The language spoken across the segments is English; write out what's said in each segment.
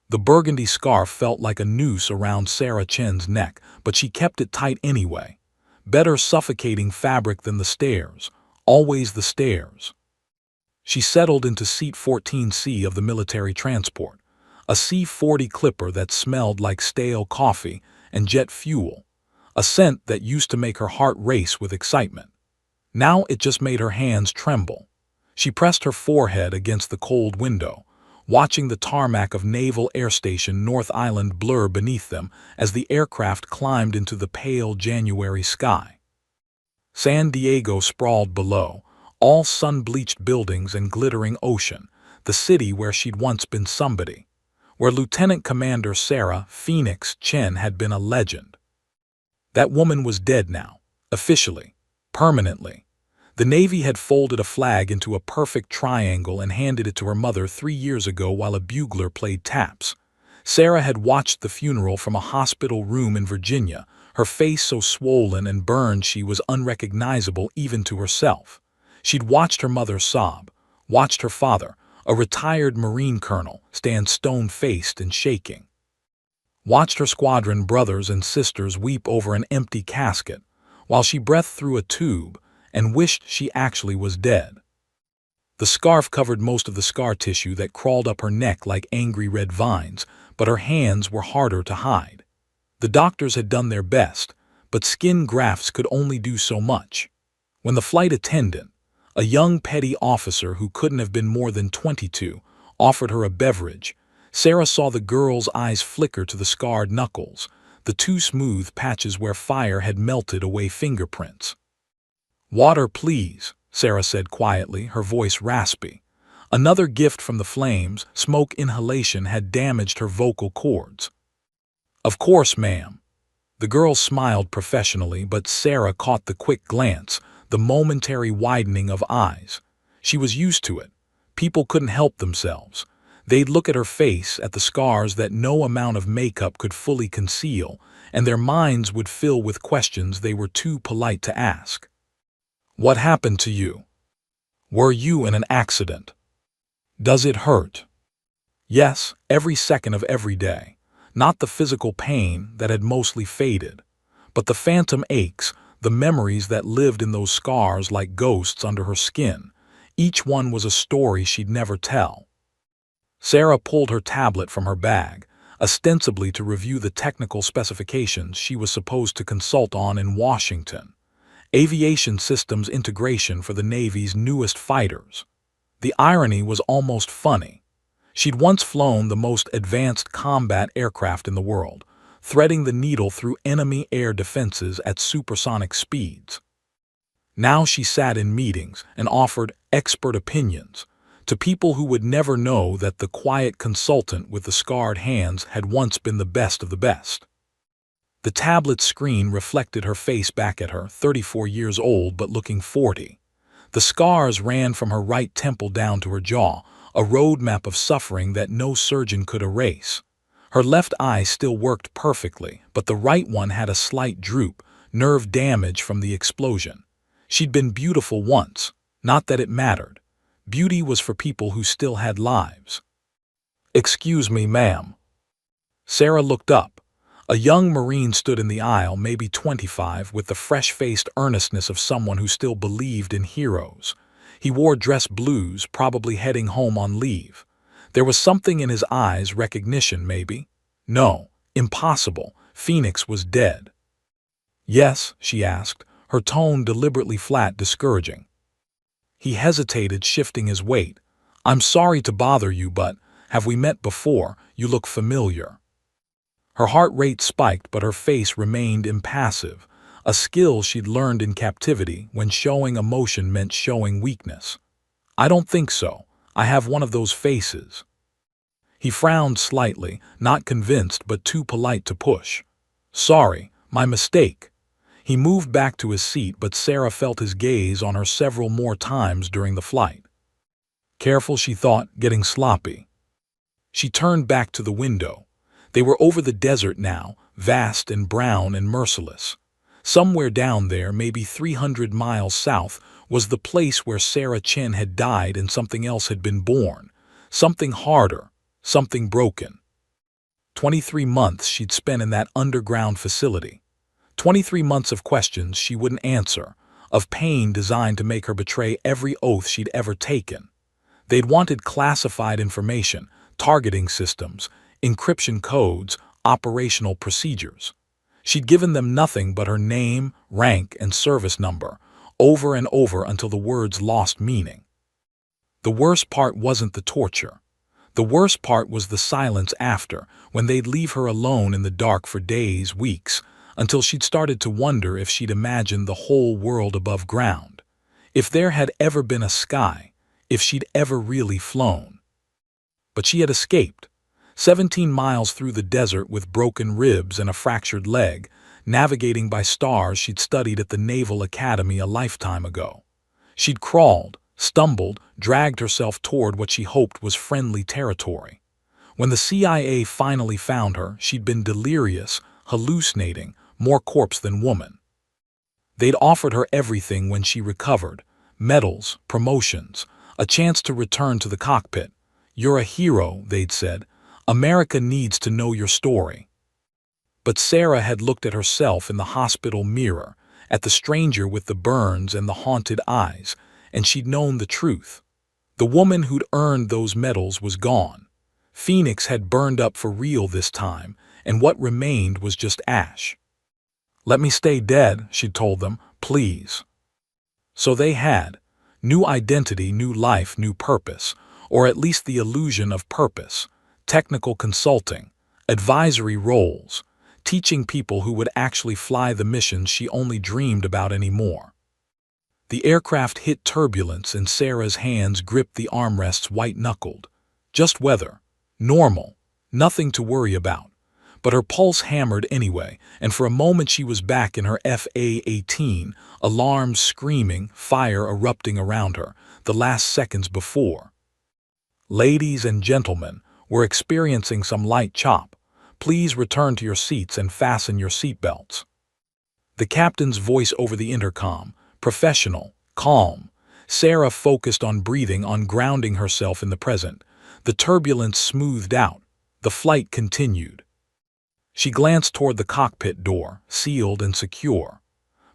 The burgundy scarf felt like a noose around Sarah Chen's neck, but she kept it tight anyway. Better suffocating fabric than the stairs. Always the stairs. She settled into seat 14C of the military transport, a C-40 Clipper that smelled like stale coffee and jet fuel, a scent that used to make her heart race with excitement. Now it just made her hands tremble. She pressed her forehead against the cold window, watching the tarmac of Naval Air Station North Island blur beneath them as the aircraft climbed into the pale January sky. San Diego sprawled below, all sun-bleached buildings and glittering ocean, the city where she'd once been somebody, where Lieutenant Commander Sarah Phoenix Chen had been a legend. That woman was dead now, officially, permanently. The Navy had folded a flag into a perfect triangle and handed it to her mother 3 years ago while a bugler played taps. Sarah had watched the funeral from a hospital room in Virginia, her face so swollen and burned she was unrecognizable even to herself. She'd watched her mother sob, watched her father, a retired Marine colonel, stand stone-faced and shaking. Watched her squadron brothers and sisters weep over an empty casket, while she breathed through a tube and wished she actually was dead. The scarf covered most of the scar tissue that crawled up her neck like angry red vines, but her hands were harder to hide. The doctors had done their best, but skin grafts could only do so much. When the flight attendant, a young petty officer who couldn't have been more than 22, offered her a beverage, Sarah saw the girl's eyes flicker to the scarred knuckles, the too smooth patches where fire had melted away fingerprints. "Water, please," Sarah said quietly, her voice raspy. Another gift from the flames, smoke inhalation had damaged her vocal cords. "Of course, ma'am." The girl smiled professionally, but Sarah caught the quick glance, the momentary widening of eyes. She was used to it. People couldn't help themselves. They'd look at her face, at the scars that no amount of makeup could fully conceal, and their minds would fill with questions they were too polite to ask. "What happened to you? Were you in an accident? Does it hurt?" Yes, every second of every day. Not the physical pain that had mostly faded, but the phantom aches, the memories that lived in those scars like ghosts under her skin. Each one was a story she'd never tell. Sarah pulled her tablet from her bag, ostensibly to review the technical specifications she was supposed to consult on in Washington. Aviation systems integration for the Navy's newest fighters. The irony was almost funny. She'd once flown the most advanced combat aircraft in the world, threading the needle through enemy air defenses at supersonic speeds. Now she sat in meetings and offered expert opinions to people who would never know that the quiet consultant with the scarred hands had once been the best of the best. The tablet screen reflected her face back at her, 34 years old but looking 40. The scars ran from her right temple down to her jaw, a roadmap of suffering that no surgeon could erase. Her left eye still worked perfectly, but the right one had a slight droop, nerve damage from the explosion. She'd been beautiful once, not that it mattered. Beauty was for people who still had lives. "Excuse me, ma'am." Sarah looked up. A young Marine stood in the aisle, maybe 25, with the fresh-faced earnestness of someone who still believed in heroes. He wore dress blues, probably heading home on leave. There was something in his eyes, recognition maybe. No, impossible. Phoenix was dead. "Yes?" she asked, her tone deliberately flat, discouraging. He hesitated, shifting his weight. "I'm sorry to bother you, but have we met before? You look familiar." Her heart rate spiked, but her face remained impassive, a skill she'd learned in captivity when showing emotion meant showing weakness. "I don't think so. I have one of those faces." He frowned slightly, not convinced but too polite to push. "Sorry, my mistake." He moved back to his seat, but Sarah felt his gaze on her several more times during the flight. Careful, she thought, getting sloppy. She turned back to the window. They were over the desert now, vast and brown and merciless. Somewhere down there, maybe 300 miles south, was the place where Sarah Chen had died and something else had been born. Something harder, something broken. 23 months she'd spent in that underground facility. 23 months of questions she wouldn't answer, of pain designed to make her betray every oath she'd ever taken. They'd wanted classified information, targeting systems, encryption codes, operational procedures. She'd given them nothing but her name, rank, and service number, over and over until the words lost meaning. The worst part wasn't the torture. The worst part was the silence after, when they'd leave her alone in the dark for days, weeks, until she'd started to wonder if she'd imagined the whole world above ground. If there had ever been a sky, if she'd ever really flown. But she had escaped. 17 miles through the desert with broken ribs and a fractured leg, navigating by stars she'd studied at the Naval Academy a lifetime ago. She'd crawled, stumbled, dragged herself toward what she hoped was friendly territory. When the CIA finally found her, she'd been delirious, hallucinating, more corpse than woman. They'd offered her everything when she recovered: medals, promotions, a chance to return to the cockpit. "You're a hero," they'd said. "America needs to know your story." But Sarah had looked at herself in the hospital mirror, at the stranger with the burns and the haunted eyes, and she'd known the truth. The woman who'd earned those medals was gone. Phoenix had burned up for real this time, and what remained was just ash. "Let me stay dead," she'd told them, "please." So they had. New identity, new life, new purpose, or at least the illusion of purpose. Technical consulting, advisory roles, teaching people who would actually fly the missions she only dreamed about anymore. The aircraft hit turbulence and Sarah's hands gripped the armrests white-knuckled. Just weather. Normal. Nothing to worry about. But her pulse hammered anyway, and for a moment she was back in her FA-18, alarms screaming, fire erupting around her, the last seconds before. "Ladies and gentlemen, we're experiencing some light chop. Please return to your seats and fasten your seatbelts." The captain's voice over the intercom, professional, calm. Sarah focused on breathing, on grounding herself in the present. The turbulence smoothed out. The flight continued. She glanced toward the cockpit door, sealed and secure.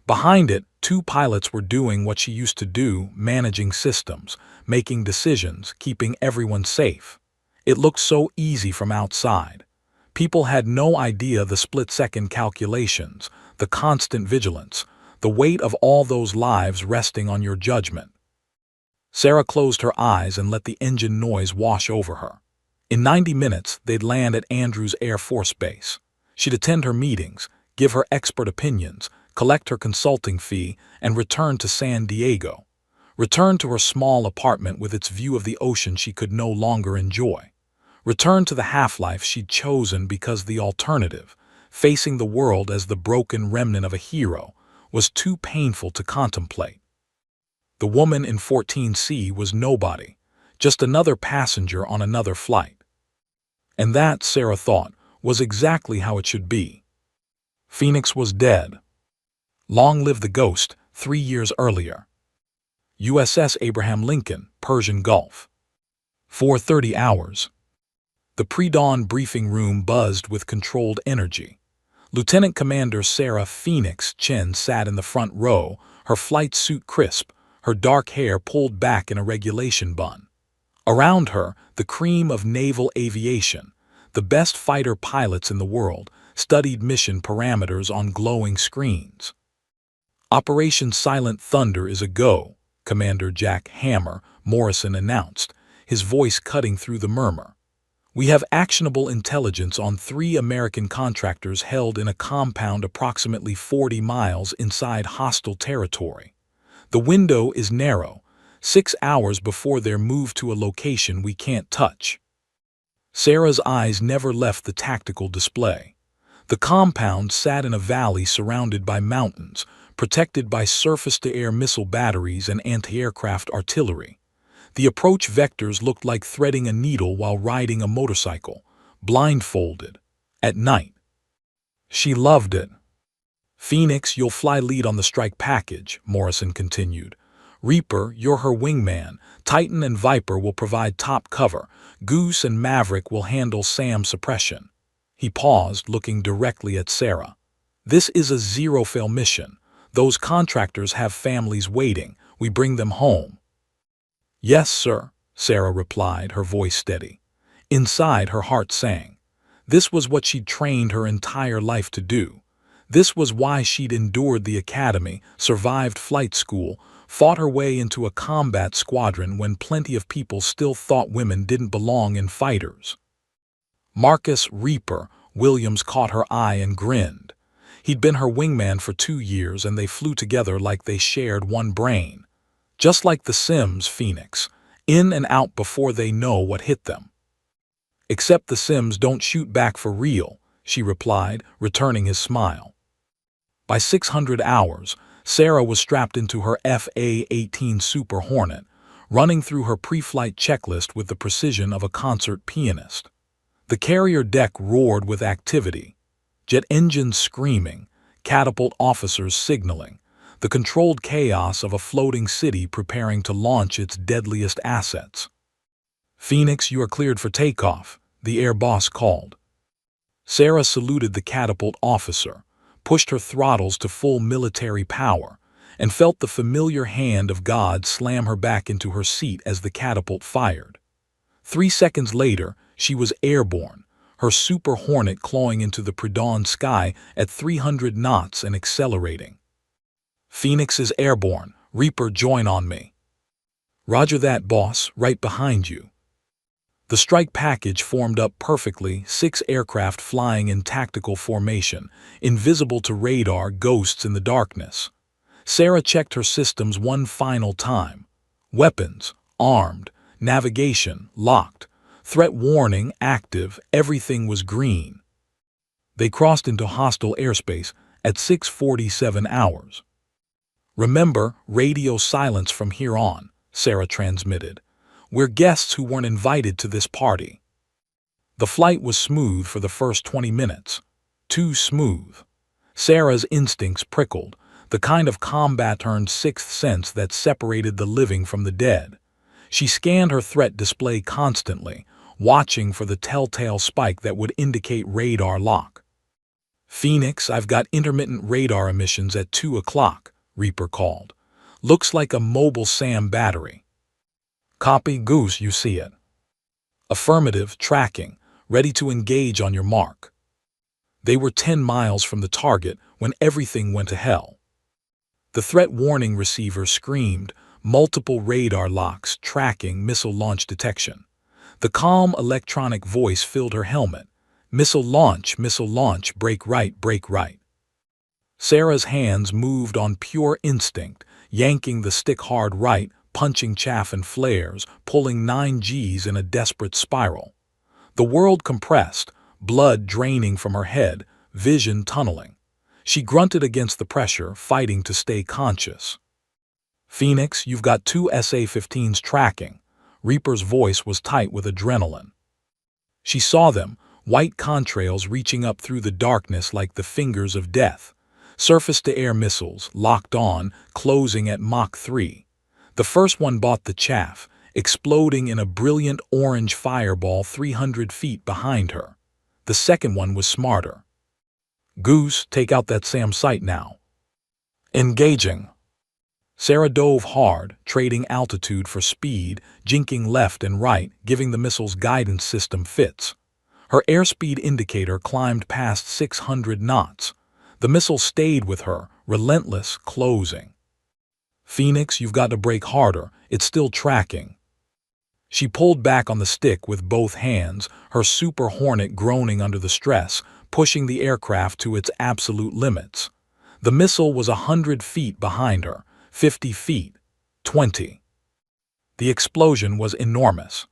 Behind it, 2 pilots were doing what she used to do, managing systems, making decisions, keeping everyone safe. It looked so easy from outside. People had no idea the split-second calculations, the constant vigilance, the weight of all those lives resting on your judgment. Sarah closed her eyes and let the engine noise wash over her. In 90 minutes, they'd land at Andrews Air Force Base. She'd attend her meetings, give her expert opinions, collect her consulting fee, and return to San Diego. Return to her small apartment with its view of the ocean she could no longer enjoy. Return to the half-life she'd chosen because the alternative, facing the world as the broken remnant of a hero, was too painful to contemplate. The woman in 14C was nobody, just another passenger on another flight. And that, Sarah thought, was exactly how it should be. Phoenix was dead. Long live the ghost, 3 years earlier. USS Abraham Lincoln, Persian Gulf. 4:30 hours. The pre-dawn briefing room buzzed with controlled energy. Lieutenant Commander Sarah Phoenix Chen sat in the front row, her flight suit crisp, her dark hair pulled back in a regulation bun. Around her, the cream of naval aviation, the best fighter pilots in the world, studied mission parameters on glowing screens. "Operation Silent Thunder is a go," Commander Jack Hammer Morrison announced, his voice cutting through the murmur. "We have actionable intelligence on 3 American contractors held in a compound approximately 40 miles inside hostile territory. The window is narrow, 6 hours before they're moved to a location we can't touch." Sarah's eyes never left the tactical display. The compound sat in a valley surrounded by mountains, protected by surface-to-air missile batteries and anti-aircraft artillery. The approach vectors looked like threading a needle while riding a motorcycle, blindfolded, at night. She loved it. "Phoenix, you'll fly lead on the strike package," Morrison continued. "Reaper, you're her wingman. Titan and Viper will provide top cover. Goose and Maverick will handle SAM suppression." He paused, looking directly at Sarah. This is a zero-fail mission. Those contractors have families waiting. We bring them home. Yes, sir, Sarah replied, her voice steady. Inside, her heart sang. This was what she'd trained her entire life to do. This was why she'd endured the academy, survived flight school, fought her way into a combat squadron when plenty of people still thought women didn't belong in fighters. Marcus Reaper Williams caught her eye and grinned. He'd been her wingman for 2 years, and they flew together like they shared one brain. Just like the Sims, Phoenix, in and out before they know what hit them. Except the Sims don't shoot back for real, she replied, returning his smile. By 600 hours, Sarah was strapped into her FA-18 Super Hornet, running through her pre-flight checklist with the precision of a concert pianist. The carrier deck roared with activity. Jet engines screaming, catapult officers signaling, the controlled chaos of a floating city preparing to launch its deadliest assets. Phoenix, you are cleared for takeoff, the air boss called. Sarah saluted the catapult officer, pushed her throttles to full military power, and felt the familiar hand of God slam her back into her seat as the catapult fired. 3 seconds later, she was airborne, her Super Hornet clawing into the pre-dawn sky at 300 knots and accelerating. Phoenix is airborne. Reaper, join on me. Roger that, boss, right behind you. The strike package formed up perfectly, 6 aircraft flying in tactical formation, invisible to radar, ghosts in the darkness. Sarah checked her systems one final time. Weapons, armed. Navigation, locked. Threat warning, active. Everything was green. They crossed into hostile airspace at 6:47 hours. Remember, radio silence from here on, Sarah transmitted. We're guests who weren't invited to this party. The flight was smooth for the first 20 minutes. Too smooth. Sarah's instincts prickled, the kind of combat-turned sixth sense that separated the living from the dead. She scanned her threat display constantly, watching for the telltale spike that would indicate radar lock. Phoenix, I've got intermittent radar emissions at 2 o'clock, Reaper called. Looks like a mobile SAM battery. Copy, Goose, you see it. Affirmative, tracking, ready to engage on your mark. They were 10 miles from the target when everything went to hell. The threat warning receiver screamed, multiple radar locks, tracking, missile launch detection. The calm electronic voice filled her helmet. Missile launch, break right, break right. Sarah's hands moved on pure instinct, yanking the stick hard right, punching chaff and flares, pulling 9 Gs in a desperate spiral. The world compressed, blood draining from her head, vision tunneling. She grunted against the pressure, fighting to stay conscious. Phoenix, you've got 2 SA-15s tracking. Reaper's voice was tight with adrenaline. She saw them, white contrails reaching up through the darkness like the fingers of death. Surface-to-air missiles, locked on, closing at Mach 3. The first one bought the chaff, exploding in a brilliant orange fireball 300 feet behind her. The second one was smarter. Goose, take out that SAM sight now. Engaging. Sarah dove hard, trading altitude for speed, jinking left and right, giving the missile's guidance system fits. Her airspeed indicator climbed past 600 knots. The missile stayed with her, relentless, closing. Phoenix, you've got to brake harder. It's still tracking. She pulled back on the stick with both hands, her Super Hornet groaning under the stress, pushing the aircraft to its absolute limits. The missile was 100 feet behind her, 50 feet, 20. The explosion was enormous.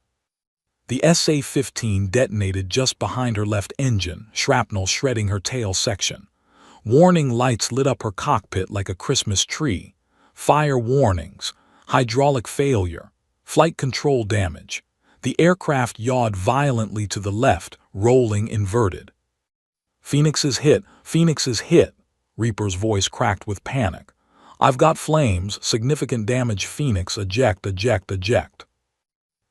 The SA-15 detonated just behind her left engine, shrapnel shredding her tail section. Warning lights lit up her cockpit like a Christmas tree. Fire warnings, hydraulic failure, flight control damage. The aircraft yawed violently to the left, rolling inverted. Phoenix is hit, Reaper's voice cracked with panic. I've got flames, significant damage, Phoenix, eject.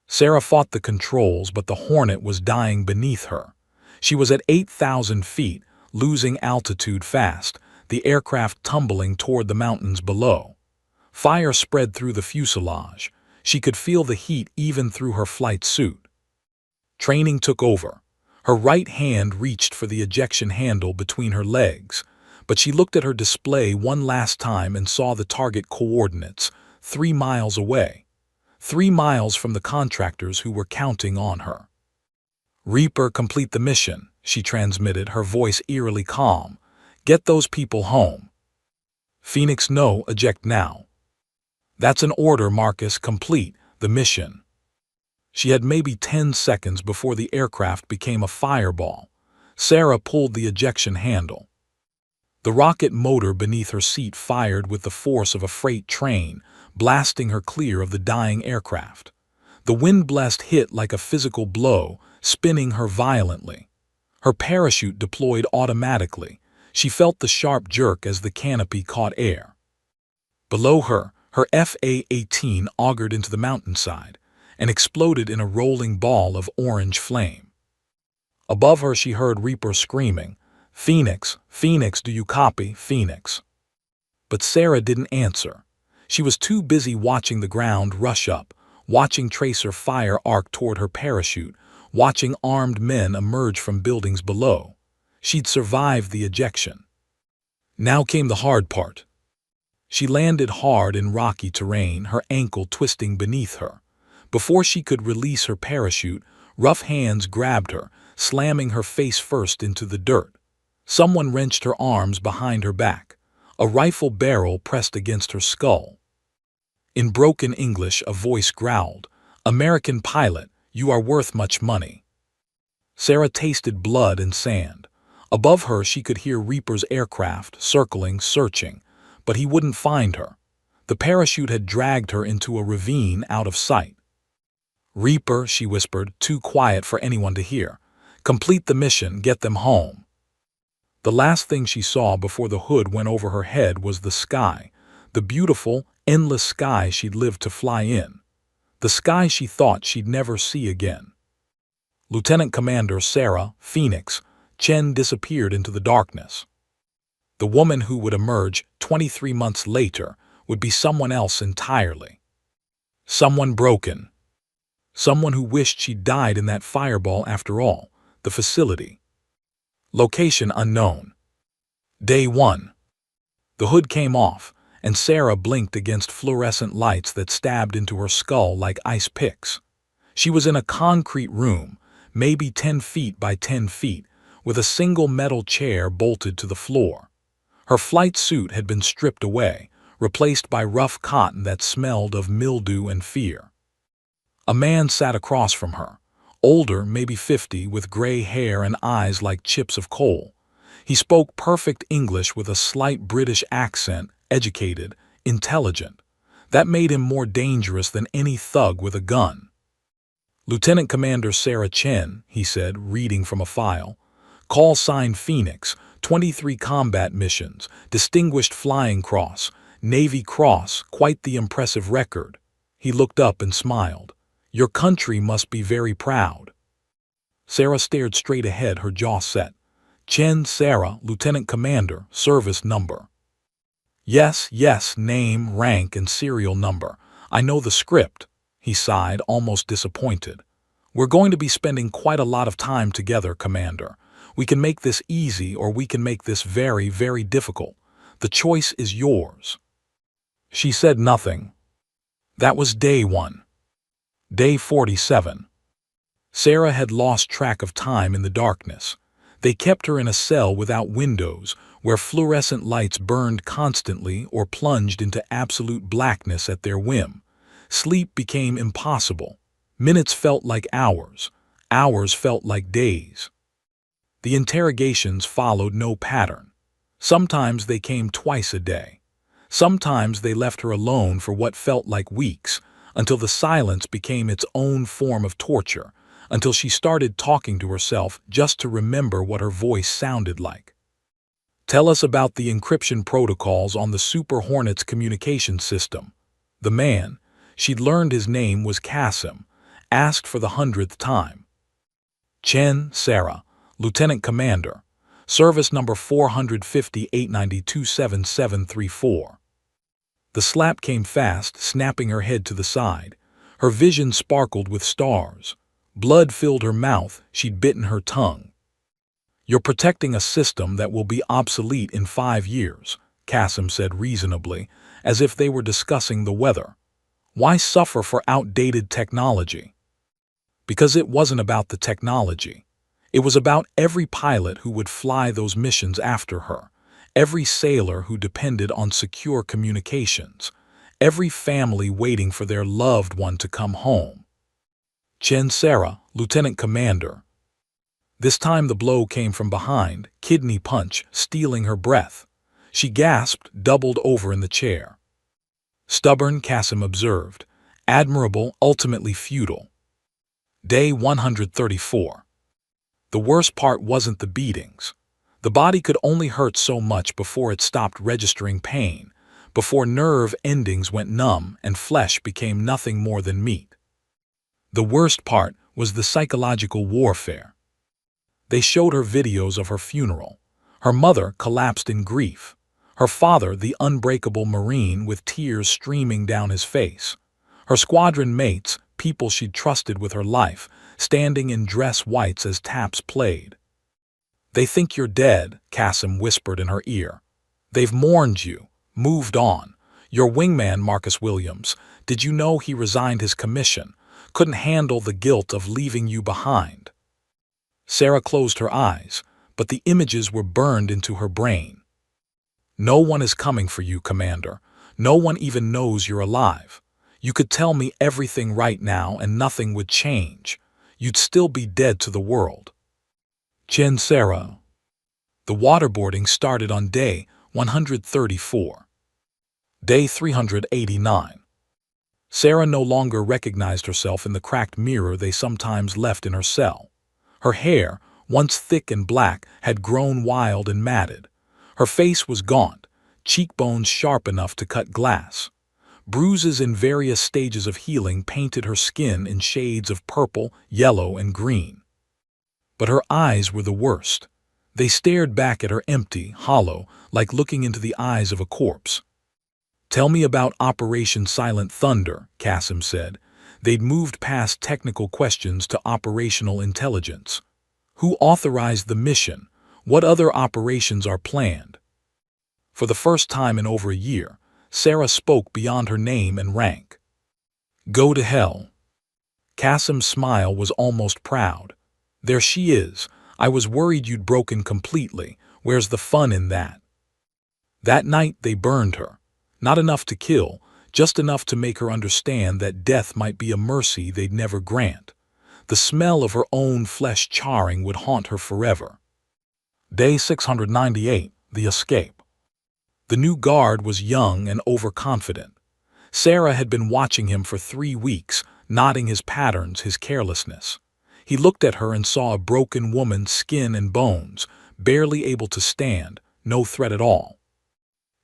Sarah fought the controls, but the Hornet was dying beneath her. She was at 8,000 feet, losing altitude fast, the aircraft tumbling toward the mountains below. Fire spread through the fuselage. She could feel the heat even through her flight suit. Training took over. Her right hand reached for the ejection handle between her legs, but she looked at her display one last time and saw the target coordinates, 3 miles away. 3 miles from the contractors who were counting on her. "Reaper, complete the mission," she transmitted, her voice eerily calm. "Get those people home." "Phoenix, no, eject now." "That's an order, Marcus, complete the mission." She had maybe 10 seconds before the aircraft became a fireball. Sarah pulled the ejection handle. The rocket motor beneath her seat fired with the force of a freight train, blasting her clear of the dying aircraft. The wind blast hit like a physical blow, spinning her violently. Her parachute deployed automatically. She felt the sharp jerk as the canopy caught air. Below her, her FA-18 augured into the mountainside and exploded in a rolling ball of orange flame. Above her she heard Reaper screaming, "Phoenix, Phoenix, do you copy, Phoenix?" But Sarah didn't answer. She was too busy watching the ground rush up, watching tracer fire arc toward her parachute, watching armed men emerge from buildings below. She'd survived the ejection. Now came the hard part. She landed hard in rocky terrain, her ankle twisting beneath her. Before she could release her parachute, rough hands grabbed her, slamming her face first into the dirt. Someone wrenched her arms behind her back. A rifle barrel pressed against her skull. In broken English, a voice growled, "American pilot, you are worth much money." Sarah tasted blood and sand. Above her she could hear Reaper's aircraft circling, searching, but he wouldn't find her. The parachute had dragged her into a ravine out of sight. "Reaper," she whispered, too quiet for anyone to hear. "Complete the mission, get them home." The last thing she saw before the hood went over her head was the sky, the beautiful, endless sky she'd lived to fly in, the sky she thought she'd never see again. Lieutenant Commander Sarah, Phoenix, Chen disappeared into the darkness. The woman who would emerge 23 months later would be someone else entirely. Someone broken. Someone who wished she'd died in that fireball after all. The facility. Location unknown. Day 1. The hood came off, and Sarah blinked against fluorescent lights that stabbed into her skull like ice picks. She was in a concrete room, maybe 10 feet by 10 feet, with a single metal chair bolted to the floor. Her flight suit had been stripped away, replaced by rough cotton that smelled of mildew and fear. A man sat across from her, older, maybe 50, with gray hair and eyes like chips of coal. He spoke perfect English with a slight British accent, educated, intelligent. That made him more dangerous than any thug with a gun. "Lieutenant Commander Sarah Chen," he said, reading from a file. "Call sign Phoenix, 23 combat missions, Distinguished Flying Cross, Navy Cross, quite the impressive record." He looked up and smiled. "Your country must be very proud." Sarah stared straight ahead, her jaw set. "Chen Sarah, Lieutenant Commander, service number." Yes, name, rank, and serial number. I know the script." He sighed, almost disappointed. "We're going to be spending quite a lot of time together, Commander. We can make this easy or we can make this very, very difficult. The choice is yours." She said nothing. That was day 1. Day 47. Sarah had lost track of time in the darkness. They kept her in a cell without windows, where fluorescent lights burned constantly or plunged into absolute blackness at their whim. Sleep became impossible. Minutes felt like hours. Hours felt like days. The interrogations followed no pattern. Sometimes they came twice a day. Sometimes they left her alone for what felt like weeks, until the silence became its own form of torture, until she started talking to herself just to remember what her voice sounded like. "Tell us about the encryption protocols on the Super Hornet's communication system." The man, she'd learned his name was Kasim, asked for the 100th time. "Chen Sarah, Lieutenant Commander. Service number 450-892-7734. The slap came fast, snapping her head to the side. Her vision sparkled with stars. Blood filled her mouth, she'd bitten her tongue. "You're protecting a system that will be obsolete in 5 years, Kasim said reasonably, as if they were discussing the weather. Why suffer for outdated technology? Because it wasn't about the technology. It was about every pilot who would fly those missions after her, every sailor who depended on secure communications, every family waiting for their loved one to come home. Chen Sarah, Lieutenant Commander. This time the blow came from behind, kidney punch, stealing her breath. She gasped, doubled over in the chair. Stubborn, Kasim observed. Admirable, ultimately futile. Day 134. The worst part wasn't the beatings. The body could only hurt so much before it stopped registering pain, before nerve endings went numb and flesh became nothing more than meat. The worst part was the psychological warfare. They showed her videos of her funeral. Her mother collapsed in grief. Her father, the unbreakable Marine, with tears streaming down his face. Her squadron mates, people she'd trusted with her life, standing in dress whites as taps played. "They think you're dead," Kasim whispered in her ear. "They've mourned you, moved on. Your wingman, Marcus Williams, did you know he resigned his commission? Couldn't handle the guilt of leaving you behind." Sarah closed her eyes, but the images were burned into her brain. "No one is coming for you, Commander. No one even knows you're alive. You could tell me everything right now and nothing would change. You'd still be dead to the world." Chen Sarah. The waterboarding started on day 134. Day 389. Sarah no longer recognized herself in the cracked mirror they sometimes left in her cell. Her hair, once thick and black, had grown wild and matted. Her face was gaunt, cheekbones sharp enough to cut glass. Bruises in various stages of healing painted her skin in shades of purple, yellow, and green. But her eyes were the worst. They stared back at her empty, hollow, like looking into the eyes of a corpse. "Tell me about Operation Silent Thunder," Kasim said. They'd moved past technical questions to operational intelligence. "Who authorized the mission? What other operations are planned?" For the first time in over a year, Sarah spoke beyond her name and rank. "Go to hell." Kasim's smile was almost proud. "There she is. I was worried you'd broken completely. Where's the fun in that?" That night they burned her. Not enough to kill, just enough to make her understand that death might be a mercy they'd never grant. The smell of her own flesh charring would haunt her forever. Day 698, the escape. The new guard was young and overconfident. Sarah had been watching him for 3 weeks, noting his patterns, his carelessness. He looked at her and saw a broken woman's skin and bones, barely able to stand, no threat at all.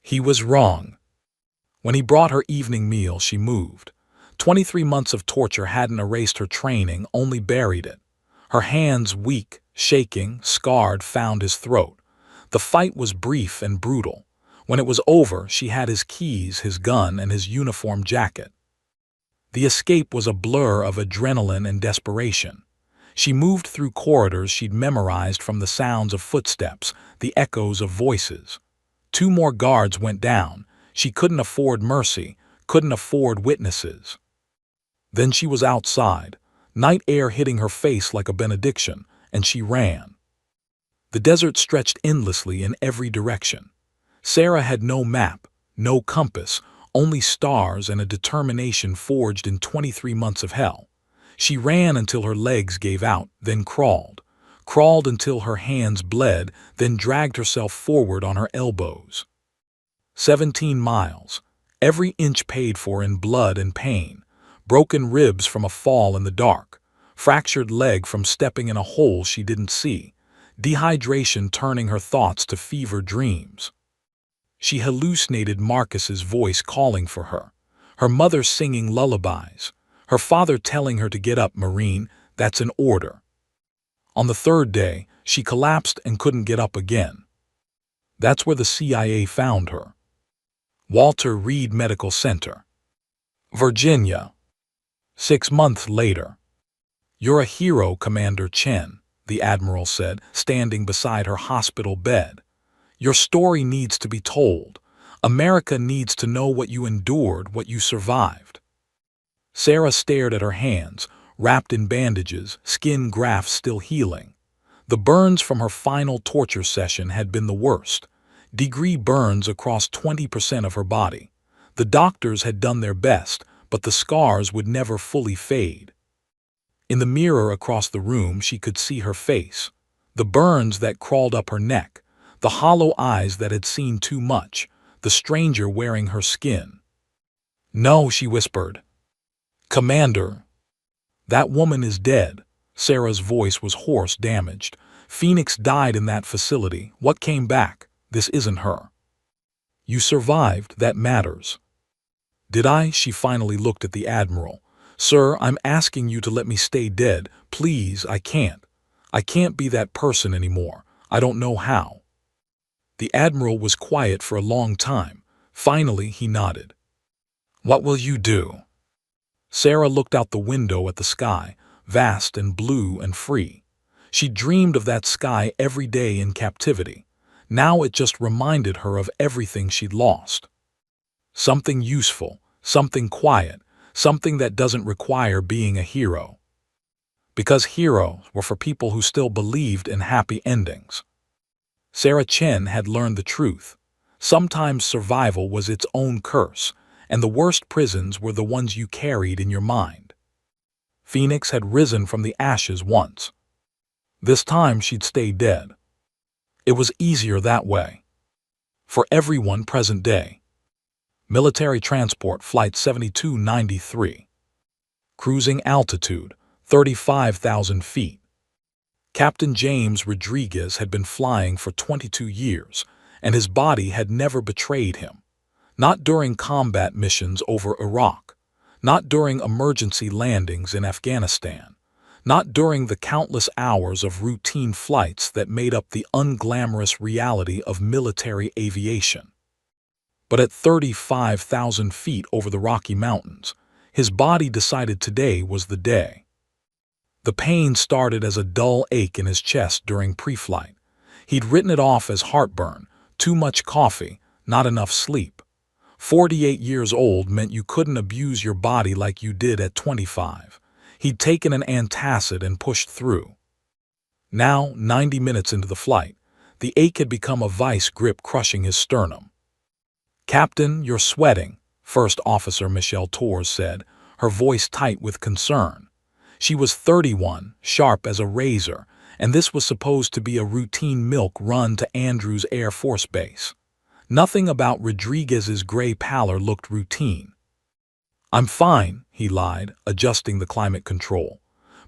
He was wrong. When he brought her evening meal, she moved. 23 months of torture hadn't erased her training, only buried it. Her hands, weak, shaking, scarred, found his throat. The fight was brief and brutal. When it was over, she had his keys, his gun, and his uniform jacket. The escape was a blur of adrenaline and desperation. She moved through corridors she'd memorized from the sounds of footsteps, the echoes of voices. 2 more guards went down. She couldn't afford mercy, couldn't afford witnesses. Then she was outside, night air hitting her face like a benediction, and she ran. The desert stretched endlessly in every direction. Sarah had no map, no compass, only stars and a determination forged in 23 months of hell. She ran until her legs gave out, then crawled. Crawled until her hands bled, then dragged herself forward on her elbows. 17 miles, every inch paid for in blood and pain. Broken ribs from a fall in the dark. Fractured leg from stepping in a hole she didn't see. Dehydration turning her thoughts to fever dreams. She hallucinated Marcus's voice calling for her. Her mother singing lullabies. Her father telling her to get up, Marine, that's an order. On the 3rd day, She collapsed and couldn't get up again. That's where the CIA found her. Walter Reed Medical Center, Virginia. 6 months later. "You're a hero, Commander Chen," the admiral said, standing beside her hospital bed. "Your story needs to be told. America needs to know what you endured, what you survived." Sarah stared at her hands, wrapped in bandages, skin grafts still healing. The burns from her final torture session had been the worst. Degree burns across 20% of her body. The doctors had done their best, but the scars would never fully fade. In the mirror across the room, she could see her face. The burns that crawled up her neck, the hollow eyes that had seen too much, the stranger wearing her skin. "No," she whispered. "Commander, that woman is dead." Sarah's voice was hoarse, damaged. "Phoenix died in that facility. What came back? This isn't her." "You survived, that matters." "Did I?" She finally looked at the admiral. "Sir, I'm asking you to let me stay dead. Please, I can't. I can't be that person anymore. I don't know how." The admiral was quiet for a long time. Finally, he nodded. "What will you do?" Sarah looked out the window at the sky, vast and blue and free. She dreamed of that sky every day in captivity. Now it just reminded her of everything she'd lost. Something useful, something quiet, something that doesn't require being a hero. Because heroes were for people who still believed in happy endings. Sarah Chen had learned the truth. Sometimes survival was its own curse, and the worst prisons were the ones you carried in your mind. Phoenix had risen from the ashes once. This time she'd stay dead. It was easier that way. For everyone present day. Military transport flight 7293. Cruising altitude 35,000 feet. Captain James Rodriguez had been flying for 22 years, and his body had never betrayed him. Not during combat missions over Iraq, not during emergency landings in Afghanistan, not during the countless hours of routine flights that made up the unglamorous reality of military aviation. But at 35,000 feet over the Rocky Mountains, his body decided today was the day. The pain started as a dull ache in his chest during pre-flight. He'd written it off as heartburn, too much coffee, not enough sleep. 48 years old meant you couldn't abuse your body like you did at 25. He'd taken an antacid and pushed through. Now, 90 minutes into the flight, the ache had become a vice grip crushing his sternum. "Captain, you're sweating," First Officer Michelle Torres said, her voice tight with concern. She was 31, sharp as a razor, and this was supposed to be a routine milk run to Andrews Air Force Base. Nothing about Rodriguez's gray pallor looked routine. "I'm fine," he lied, adjusting the climate control.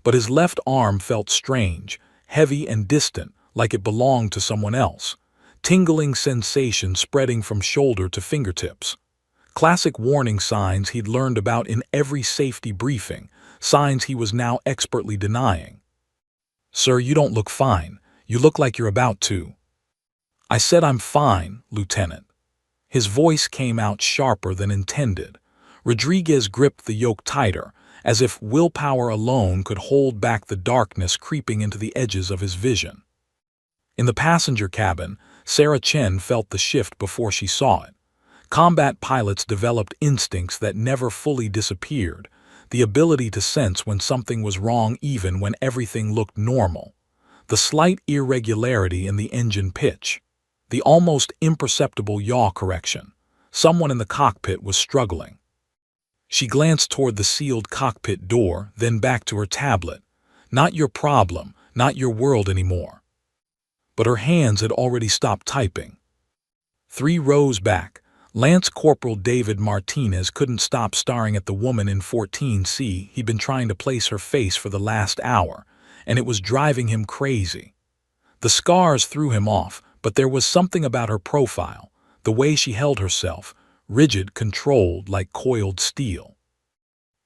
But his left arm felt strange, heavy and distant, like it belonged to someone else. Tingling sensation spreading from shoulder to fingertips. Classic warning signs he'd learned about in every safety briefing, signs he was now expertly denying. "Sir, you don't look fine. You look like you're about to." "I said I'm fine, Lieutenant." His voice came out sharper than intended. Rodriguez gripped the yoke tighter, as if willpower alone could hold back the darkness creeping into the edges of his vision. In the passenger cabin, Sarah Chen felt the shift before she saw it. Combat pilots developed instincts that never fully disappeared, the ability to sense when something was wrong even when everything looked normal. The slight irregularity in the engine pitch. The almost imperceptible yaw correction. Someone in the cockpit was struggling. She glanced toward the sealed cockpit door, then back to her tablet. Not your problem, not your world anymore. But her hands had already stopped typing. 3 rows back, Lance Corporal David Martinez couldn't stop staring at the woman in 14C. He'd been trying to place her face for the last hour, and it was driving him crazy. The scars threw him off, but there was something about her profile, the way she held herself, rigid, controlled like coiled steel.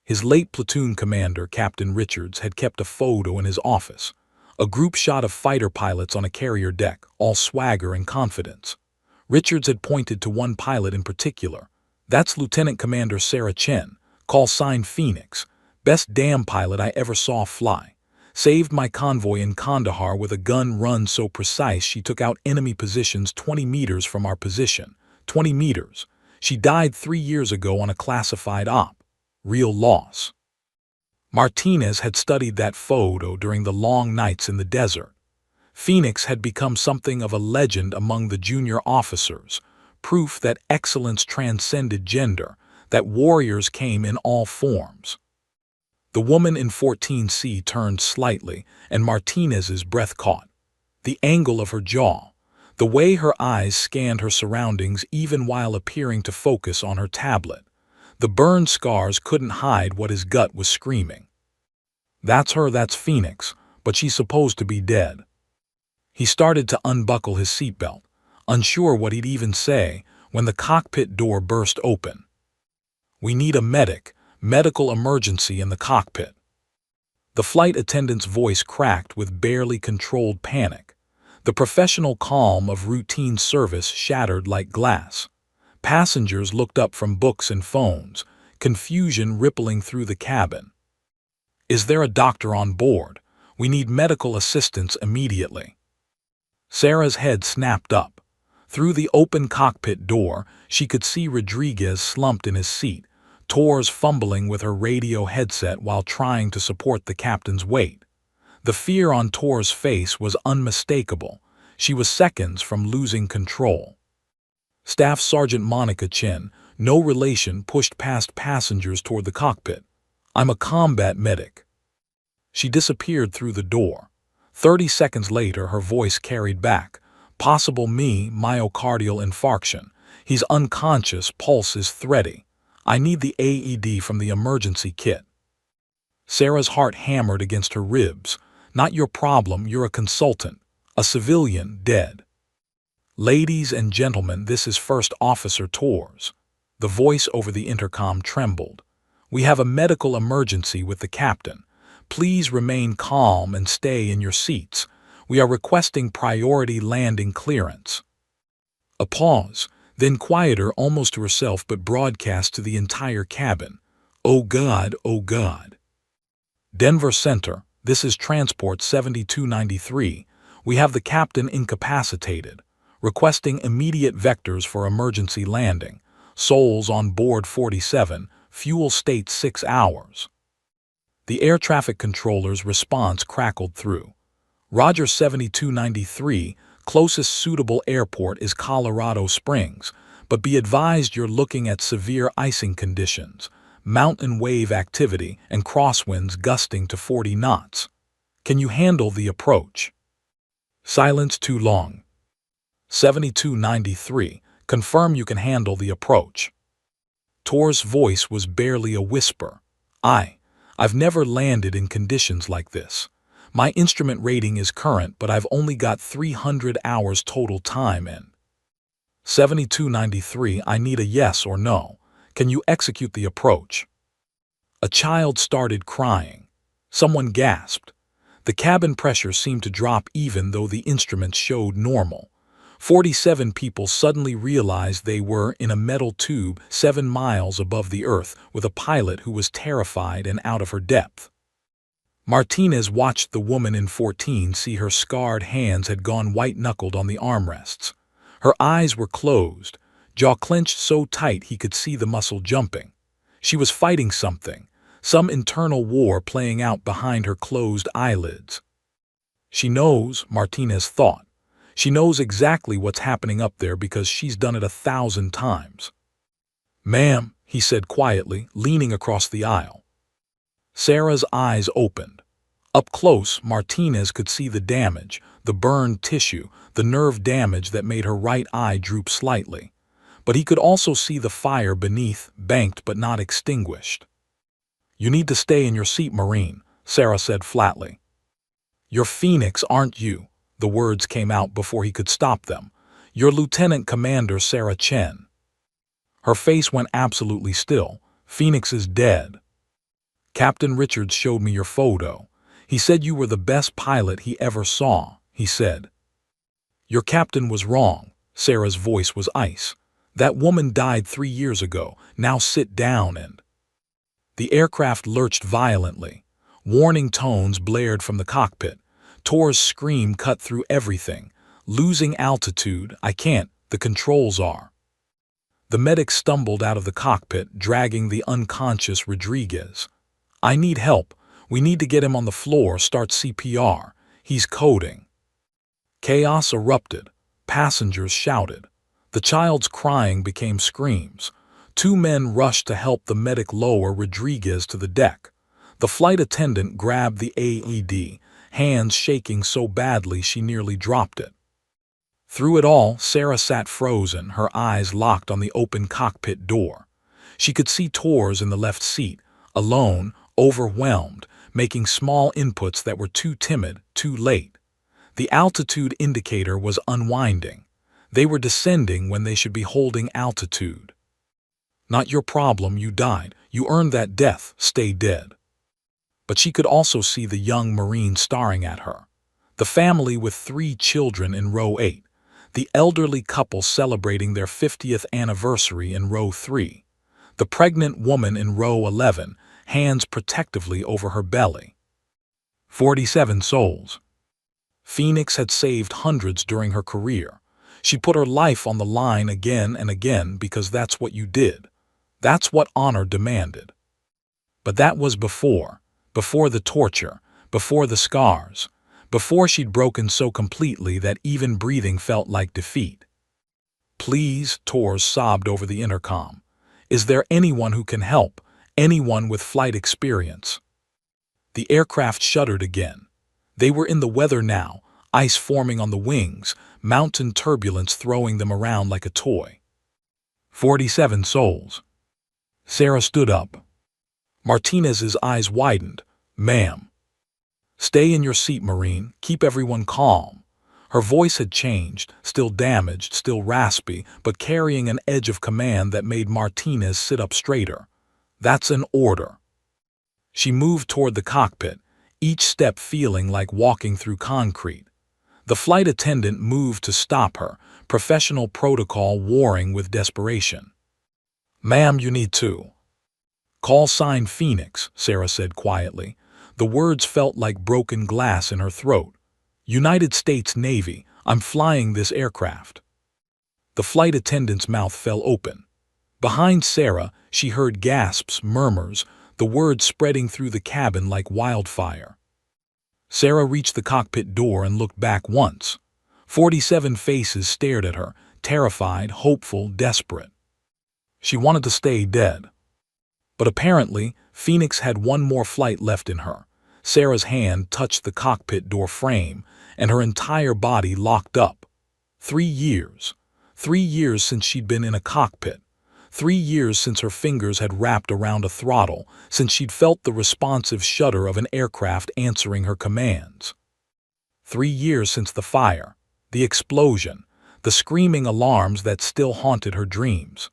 His late platoon commander, Captain Richards, had kept a photo in his office, A group shot of fighter pilots on a carrier deck, all swagger and confidence. Richards had pointed to one pilot in particular. That's Lieutenant Commander Sarah Chen, call sign Phoenix. Best damn pilot I ever saw fly. Saved my convoy in Kandahar with a gun run so precise she took out enemy positions 20 meters from our position. 20 meters. She died 3 years ago on a classified op. Real loss. Martinez had studied that photo during the long nights in the desert. Phoenix had become something of a legend among the junior officers, proof that excellence transcended gender, that warriors came in all forms. The woman in 14C turned slightly, and Martinez's breath caught. The angle of her jaw, the way her eyes scanned her surroundings even while appearing to focus on her tablet. The burn scars couldn't hide what his gut was screaming. That's her, that's Phoenix, but she's supposed to be dead. He started to unbuckle his seatbelt, unsure what he'd even say, when the cockpit door burst open. "We need a medical emergency in the cockpit." The flight attendant's voice cracked with barely controlled panic. The professional calm of routine service shattered like glass. Passengers looked up from books and phones, confusion rippling through the cabin. "Is there a doctor on board? We need medical assistance immediately." Sarah's head snapped up. Through the open cockpit door, she could see Rodriguez slumped in his seat, Torres fumbling with her radio headset while trying to support the captain's weight. The fear on Torres' face was unmistakable. She was seconds from losing control. Staff Sergeant Monica Chen, no relation, pushed past passengers toward the cockpit. "I'm a combat medic." She disappeared through the door. 30 seconds later, her voice carried back. "Possible myocardial infarction. He's unconscious, pulse is thready. I need the AED from the emergency kit." Sarah's heart hammered against her ribs. "Not your problem, you're a consultant. A civilian dead." "Ladies and gentlemen, this is First Officer Torres." The voice over the intercom trembled. "We have a medical emergency with the captain. Please remain calm and stay in your seats. We are requesting priority landing clearance." A pause, then quieter almost to herself but broadcast to the entire cabin. "Oh God, oh God." "Denver Center, this is Transport 7293. We have the captain incapacitated. Requesting immediate vectors for emergency landing. Souls on board 47, fuel state 6 hours. The air traffic controller's response crackled through. "Roger 7293, closest suitable airport is Colorado Springs, but be advised you're looking at severe icing conditions, mountain wave activity, and crosswinds gusting to 40 knots. Can you handle the approach?" Silence too long. 7293, confirm you can handle the approach. Tor's voice was barely a whisper. I've never landed in conditions like this. My instrument rating is current, but I've only got 300 hours total time in." 7293, I need a yes or no. Can you execute the approach? A child started crying. Someone gasped. The cabin pressure seemed to drop even though the instruments showed normal. 47 people suddenly realized they were in a metal tube 7 miles above the earth with a pilot who was terrified and out of her depth. Martinez watched the woman in 14 see her scarred hands had gone white-knuckled on the armrests. Her eyes were closed, jaw clenched so tight he could see the muscle jumping. She was fighting something, some internal war playing out behind her closed eyelids. She knows, Martinez thought. She knows exactly what's happening up there because she's done it 1,000 times. "Ma'am," he said quietly, leaning across the aisle. Sarah's eyes opened. Up close, Martinez could see the damage, the burned tissue, the nerve damage that made her right eye droop slightly. But he could also see the fire beneath, banked but not extinguished. "You need to stay in your seat, Marine," Sarah said flatly. "You're Phoenix, aren't you?" The words came out before he could stop them. "You're Lieutenant Commander Sarah Chen." Her face went absolutely still. "Phoenix is dead. Captain Richards showed me your photo. He said you were the best pilot he ever saw, he said. Your captain was wrong. Sarah's voice was ice. That woman died 3 years ago. Now sit down and... The aircraft lurched violently. Warning tones blared from the cockpit. Tor's scream cut through everything. Losing altitude, I can't, the controls are. The medic stumbled out of the cockpit, dragging the unconscious Rodriguez. I need help. We need to get him on the floor, start CPR. He's coding. Chaos erupted. Passengers shouted. The child's crying became screams. 2 men rushed to help the medic lower Rodriguez to the deck. The flight attendant grabbed the AED, hands shaking so badly she nearly dropped it. Through it all, Sarah sat frozen, her eyes locked on the open cockpit door. She could see Tors in the left seat, alone, overwhelmed, making small inputs that were too timid, too late. The altitude indicator was unwinding. They were descending when they should be holding altitude. Not your problem, you died. You earned that death, stay dead. But she could also see the young Marine staring at her. The family with 3 children in row 8. The elderly couple celebrating their 50th anniversary in row 3. The pregnant woman in row 11, hands protectively over her belly. 47 souls. Phoenix had saved hundreds during her career. She put her life on the line again and again because that's what you did. That's what honor demanded. But that was before the torture, before the scars, before she'd broken so completely that even breathing felt like defeat. Please, Tors sobbed over the intercom. Is there anyone who can help? Anyone with flight experience? The aircraft shuddered again. They were in the weather now, ice forming on the wings, mountain turbulence throwing them around like a toy. 47 souls. Sarah stood up. Martinez's eyes widened. Ma'am. Stay in your seat, Marine. Keep everyone calm. Her voice had changed, still damaged, still raspy, but carrying an edge of command that made Martinez sit up straighter. That's an order. She moved toward the cockpit, each step feeling like walking through concrete. The flight attendant moved to stop her, professional protocol warring with desperation. Ma'am, you need to. Call sign Phoenix, Sarah said quietly. The words felt like broken glass in her throat. United States Navy, I'm flying this aircraft. The flight attendant's mouth fell open. Behind Sarah, she heard gasps, murmurs, the words spreading through the cabin like wildfire. Sarah reached the cockpit door and looked back once. 47 faces stared at her, terrified, hopeful, desperate. She wanted to stay dead. But apparently, Phoenix had one more flight left in her. Sarah's hand touched the cockpit door frame, and her entire body locked up. 3 years. 3 years since she'd been in a cockpit. 3 years since her fingers had wrapped around a throttle, since she'd felt the responsive shudder of an aircraft answering her commands. 3 years since the fire, the explosion, the screaming alarms that still haunted her dreams.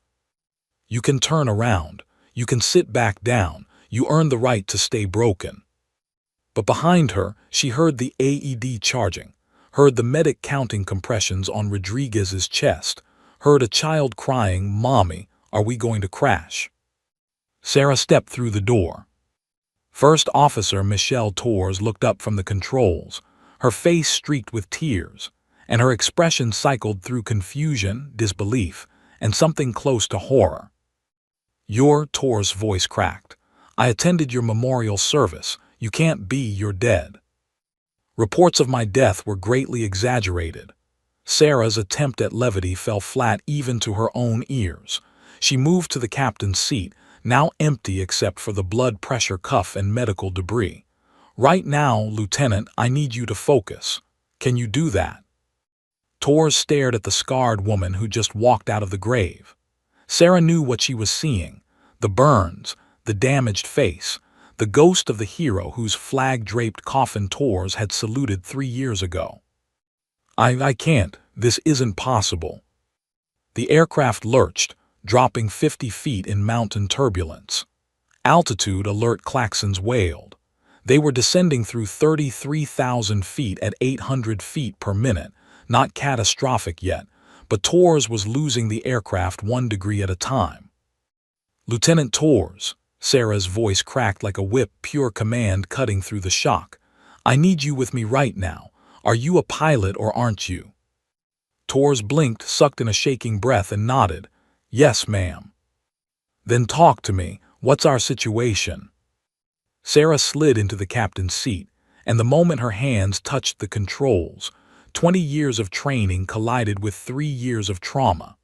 You can turn around. You can sit back down. You earned the right to stay broken. But behind her, she heard the AED charging, heard the medic counting compressions on Rodriguez's chest, heard a child crying, "Mommy, are we going to crash?" Sarah stepped through the door. First Officer Michelle Tors looked up from the controls, her face streaked with tears, and her expression cycled through confusion, disbelief, and something close to horror. Your Tors' voice cracked. I attended your memorial service. You can't be, you're dead. Reports of my death were greatly exaggerated. Sarah's attempt at levity fell flat even to her own ears. She moved to the captain's seat, now empty except for the blood pressure cuff and medical debris. Right now, Lieutenant, I need you to focus. Can you do that? Tors stared at the scarred woman who just walked out of the grave. Sarah knew what she was seeing. The burns, the damaged face, the ghost of the hero whose flag-draped coffin Tors had saluted 3 years ago. I can't. This isn't possible. The aircraft lurched, dropping 50 feet in mountain turbulence. Altitude alert klaxons wailed. They were descending through 33,000 feet at 800 feet per minute, not catastrophic yet, but Torres was losing the aircraft 1 degree at a time. "Lieutenant Torres," Sarah's voice cracked like a whip, pure command cutting through the shock. "I need you with me right now. Are you a pilot or aren't you?" Torres blinked, sucked in a shaking breath, and nodded. "Yes, ma'am." "Then talk to me. What's our situation?" Sarah slid into the captain's seat, and the moment her hands touched the controls, 20 years of training collided with 3 years of trauma.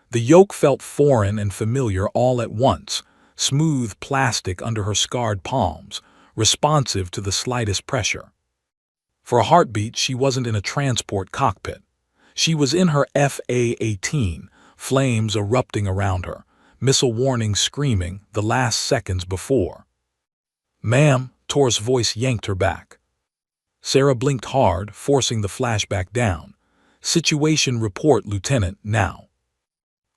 The yoke felt foreign and familiar all at once, smooth plastic under her scarred palms, responsive to the slightest pressure. For a heartbeat, she wasn't in a transport cockpit. She was in her FA-18, flames erupting around her, missile warnings screaming the last seconds before. "Ma'am," Tor's voice yanked her back. Sarah blinked hard, forcing the flashback down. "Situation report, Lieutenant, now."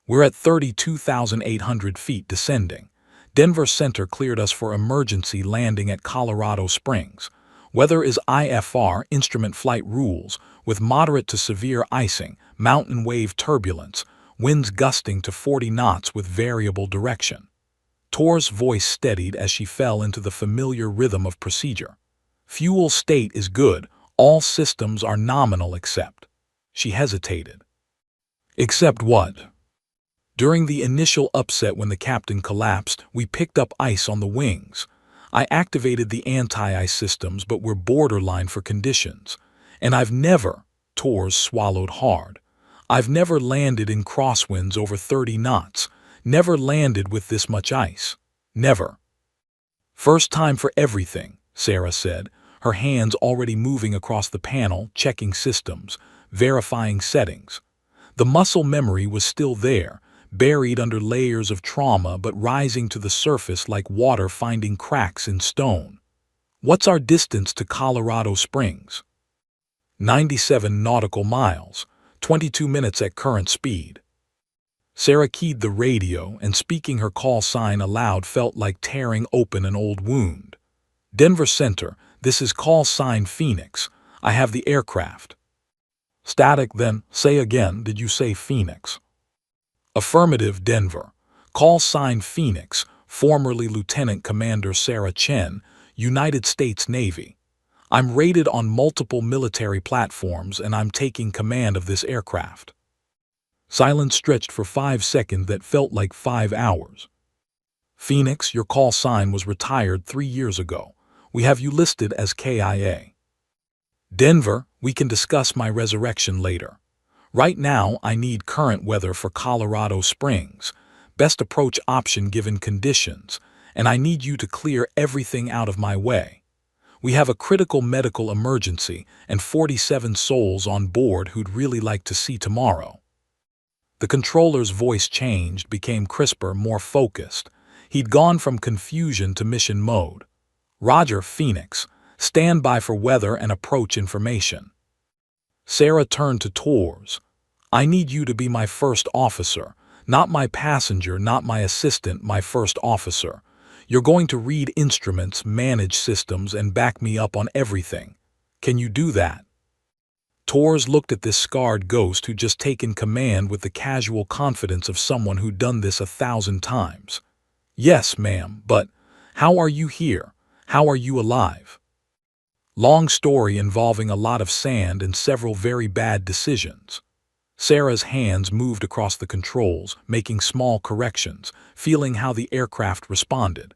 "We're at 32,800 feet descending. Denver Center cleared us for emergency landing at Colorado Springs. Weather is IFR, instrument flight rules, with moderate to severe icing, mountain wave turbulence, winds gusting to 40 knots with variable direction." Tor's voice steadied as she fell into the familiar rhythm of procedure. "Fuel state is good. All systems are nominal except—" She hesitated. "Except what?" "During the initial upset when the captain collapsed, we picked up ice on the wings. I activated the anti-ice systems, but we're borderline for conditions. And I've never," Torres swallowed hard, "I've never landed in crosswinds over 30 knots, never landed with this much ice. Never." "First time for everything," Sarah said, her hands already moving across the panel, checking systems, verifying settings. The muscle memory was still there, buried under layers of trauma but rising to the surface like water finding cracks in stone. "What's our distance to Colorado Springs?" 97 nautical miles, 22 minutes at current speed." Sarah keyed the radio, and speaking her call sign aloud felt like tearing open an old wound. "Denver Center, this is call sign Phoenix. I have the aircraft." "Static then. Say again, did you say Phoenix?" "Affirmative, Denver. Call sign Phoenix, formerly Lieutenant Commander Sarah Chen, United States Navy. I'm rated on multiple military platforms and I'm taking command of this aircraft." Silence stretched for 5 seconds that felt like 5 hours. "Phoenix, your call sign was retired 3 years ago. We have you listed as KIA." "Denver, we can discuss my resurrection later. Right now, I need current weather for Colorado Springs, best approach option given conditions, and I need you to clear everything out of my way. We have a critical medical emergency and 47 souls on board who'd really like to see tomorrow." The controller's voice changed, became crisper, more focused. He'd gone from confusion to mission mode. "Roger, Phoenix. Stand by for weather and approach information." Sarah turned to Torres. "I need you to be my first officer, not my passenger, not my assistant, my first officer. You're going to read instruments, manage systems, and back me up on everything. Can you do that?" Torres looked at this scarred ghost who'd just taken command with the casual confidence of someone who'd done this 1,000 times. "Yes, ma'am, but how are you here? How are you alive?" Long story involving a lot of sand and several very bad decisions. Sarah's hands moved across the controls, making small corrections, feeling how the aircraft responded.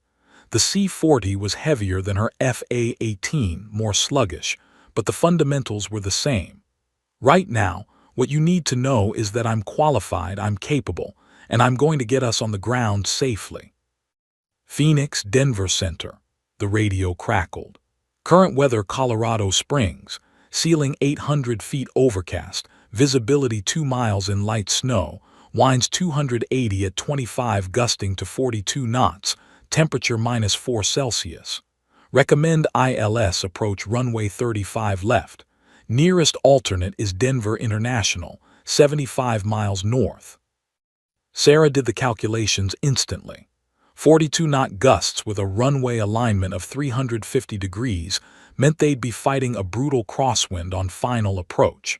The C-40 was heavier than her FA-18, more sluggish, but the fundamentals were the same. "Right now, what you need to know is that I'm qualified, I'm capable, and I'm going to get us on the ground safely." "Phoenix, Denver Center," the radio crackled. "Current weather Colorado Springs, ceiling 800 feet overcast, visibility 2 miles in light snow, winds 280 at 25 gusting to 42 knots, temperature -4 Celsius. Recommend ILS approach runway 35 left. Nearest alternate is Denver International, 75 miles north." Sarah did the calculations instantly. 42-knot gusts with a runway alignment of 350 degrees meant they'd be fighting a brutal crosswind on final approach.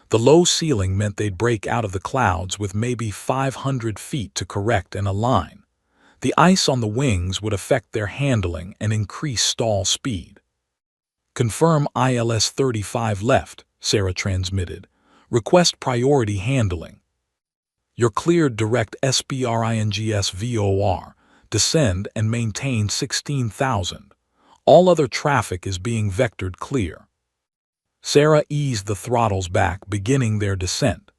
The low ceiling meant they'd break out of the clouds with maybe 500 feet to correct and align. The ice on the wings would affect their handling and increase stall speed. "Confirm ILS-35 left," Sarah transmitted. "Request priority handling. You're cleared direct SBRINGS VOR. Descend and maintain 16,000. All other traffic is being vectored clear." Sarah eased the throttles back, beginning their descent.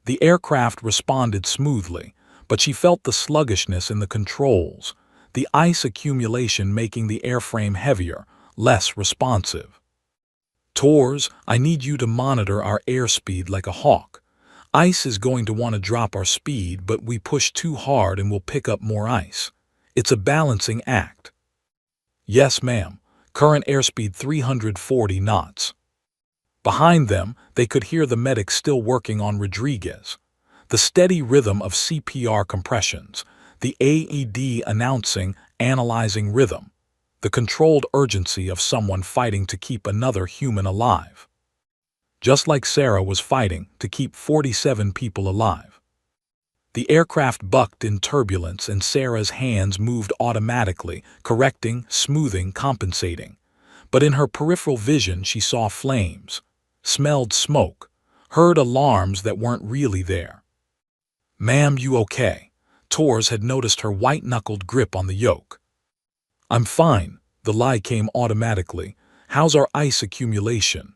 The aircraft responded smoothly, but she felt the sluggishness in the controls, the ice accumulation making the airframe heavier, less responsive. "Tors, I need you to monitor our airspeed like a hawk. Ice is going to want to drop our speed, but we push too hard and we'll pick up more ice. It's a balancing act." "Yes, ma'am. Current airspeed 340 knots. Behind them, they could hear the medics still working on Rodriguez. The steady rhythm of CPR compressions, the AED announcing, analyzing rhythm, the controlled urgency of someone fighting to keep another human alive. Just like Sarah was fighting to keep 47 people alive. The aircraft bucked in turbulence and Sarah's hands moved automatically, correcting, smoothing, compensating. But in her peripheral vision she saw flames, smelled smoke, heard alarms that weren't really there. "Ma'am, you okay?" Tors had noticed her white-knuckled grip on the yoke. "I'm fine," the lie came automatically. "How's our ice accumulation?"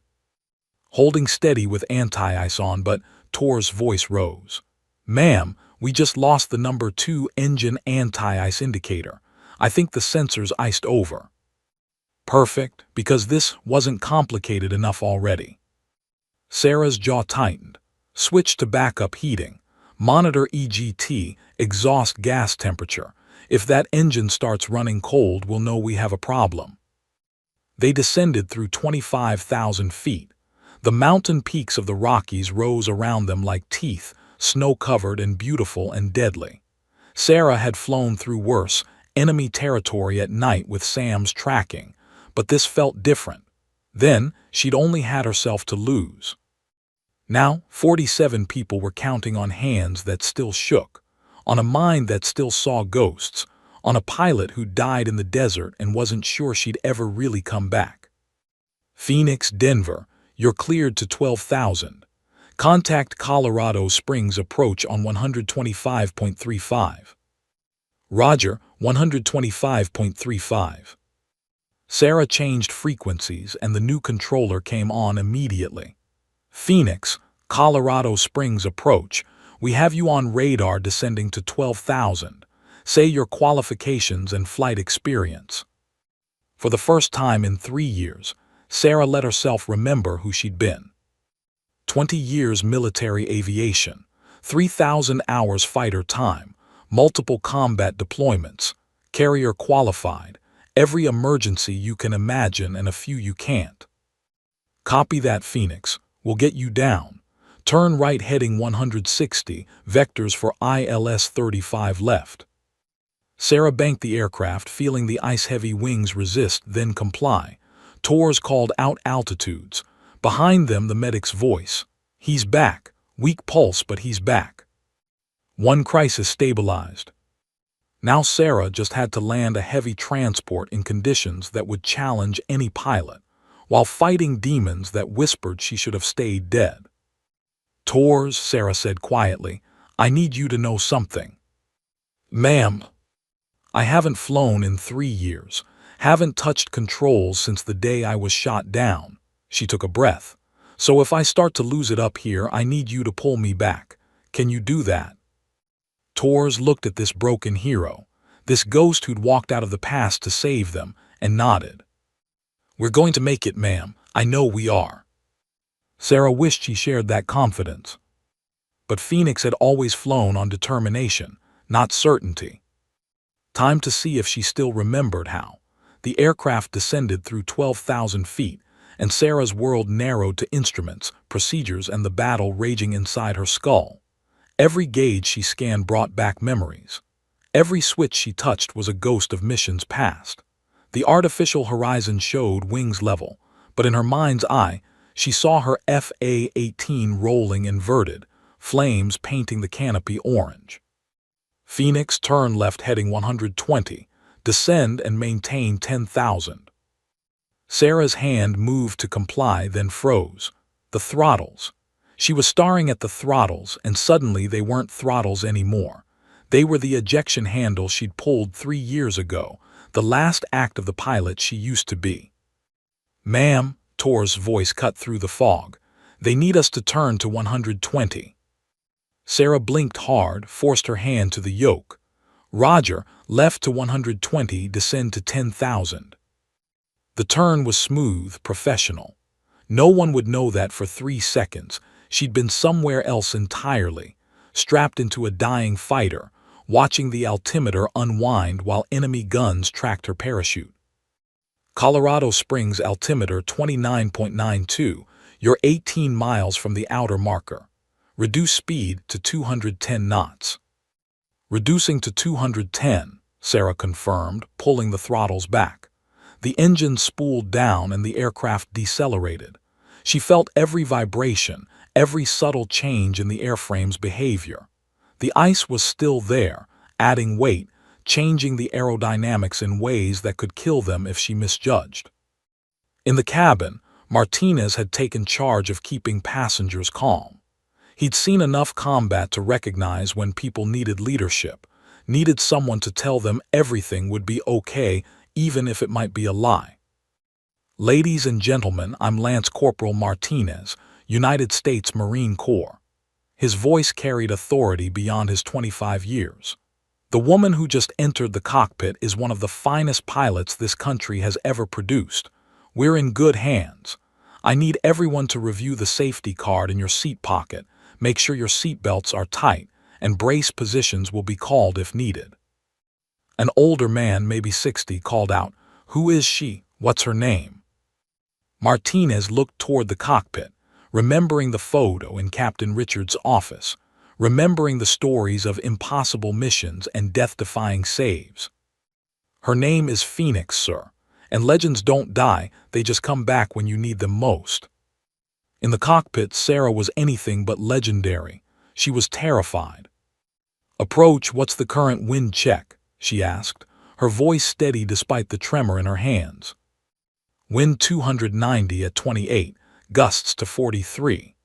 Holding steady with anti-ice on, but Tors' voice rose. "Ma'am, we just lost the number 2 engine anti-ice indicator. I think the sensor's iced over." Perfect, because this wasn't complicated enough already. Sarah's jaw tightened. Switch to backup heating. Monitor EGT, exhaust gas temperature. If that engine starts running cold, we'll know we have a problem. They descended through 25,000 feet. The mountain peaks of the Rockies rose around them like teeth, snow-covered and beautiful and deadly. Sarah had flown through worse, enemy territory at night with Sam's tracking, but this felt different. Then, she'd only had herself to lose. Now, 47 people were counting on hands that still shook, on a mind that still saw ghosts, on a pilot who died in the desert and wasn't sure she'd ever really come back. "Phoenix, Denver, you're cleared to 12,000. Contact Colorado Springs approach on 125.35. Roger, 125.35. Sarah changed frequencies and the new controller came on immediately. "Phoenix, Colorado Springs approach. We have you on radar descending to 12,000. Say your qualifications and flight experience." For the first time in 3 years, Sarah let herself remember who she'd been. 20 years military aviation, 3,000 hours fighter time, multiple combat deployments, carrier qualified, every emergency you can imagine and a few you can't. "Copy that, Phoenix. We'll get you down. Turn right heading 160, vectors for ILS-35 left." Sarah banked the aircraft, feeling the ice-heavy wings resist, then comply. Tors called out altitudes. Behind them the medic's voice. "He's back. Weak pulse, but he's back." One crisis stabilized. Now Sarah just had to land a heavy transport in conditions that would challenge any pilot, while fighting demons that whispered she should have stayed dead. "Tors," Sarah said quietly, "I need you to know something." "Ma'am." "I haven't flown in 3 years, haven't touched controls since the day I was shot down." She took a breath. "So if I start to lose it up here, I need you to pull me back. Can you do that?" Tors looked at this broken hero, this ghost who'd walked out of the past to save them, and nodded. "We're going to make it, ma'am. I know we are." Sarah wished she shared that confidence. But Phoenix had always flown on determination, not certainty. Time to see if she still remembered how. The aircraft descended through 12,000 feet, and Sarah's world narrowed to instruments, procedures, and the battle raging inside her skull. Every gauge she scanned brought back memories. Every switch she touched was a ghost of missions past. The artificial horizon showed wings level, but in her mind's eye, she saw her FA-18 rolling inverted, flames painting the canopy orange. Phoenix, turn left heading 120, descend and maintain 10,000. Sarah's hand moved to comply, then froze. The throttles. She was staring at the throttles, and suddenly they weren't throttles anymore. They were the ejection handle she'd pulled 3 years ago, the last act of the pilot she used to be. "Ma'am," Tor's voice cut through the fog, "they need us to turn to 120. Sarah blinked hard, forced her hand to the yoke. "Roger, left to 120, descend to 10,000. The turn was smooth, professional. No one would know that for 3 seconds. She'd been somewhere else entirely, strapped into a dying fighter, watching the altimeter unwind while enemy guns tracked her parachute. Colorado Springs altimeter 29.92, you're 18 miles from the outer marker. Reduce speed to 210 knots. Reducing to 210, Sarah confirmed, pulling the throttles back. The engine spooled down and the aircraft decelerated. She felt every vibration, every subtle change in the airframe's behavior. The ice was still there, adding weight, changing the aerodynamics in ways that could kill them if she misjudged. In the cabin, Martinez had taken charge of keeping passengers calm. He'd seen enough combat to recognize when people needed leadership, needed someone to tell them everything would be okay, even if it might be a lie. "Ladies and gentlemen, I'm Lance Corporal Martinez, United States Marine Corps." His voice carried authority beyond his 25 years. "The woman who just entered the cockpit is one of the finest pilots this country has ever produced. We're in good hands. I need everyone to review the safety card in your seat pocket, make sure your seat belts are tight, and brace positions will be called if needed." An older man, maybe 60, called out, "Who is she? What's her name?" Martinez looked toward the cockpit, remembering the photo in Captain Richards' office, remembering the stories of impossible missions and death-defying saves. "Her name is Phoenix, sir, and legends don't die, they just come back when you need them most." In the cockpit, Sarah was anything but legendary. She was terrified. "Approach, what's the current wind check?" she asked, her voice steady despite the tremor in her hands. "Wind 290 at 28, gusts to 43.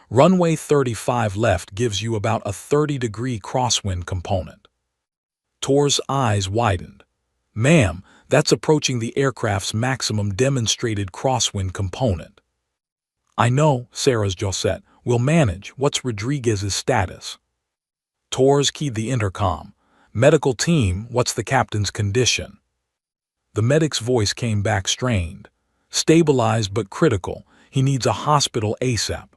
Runway 35 left gives you about a 30-degree crosswind component." Tor's eyes widened. "Ma'am, that's approaching the aircraft's maximum demonstrated crosswind component." "I know," Sarah's jaw set. "We'll manage. What's Rodriguez's status?" Tor's keyed the intercom. "Medical team, what's the captain's condition?" The medic's voice came back strained. "Stabilized but critical. He needs a hospital ASAP."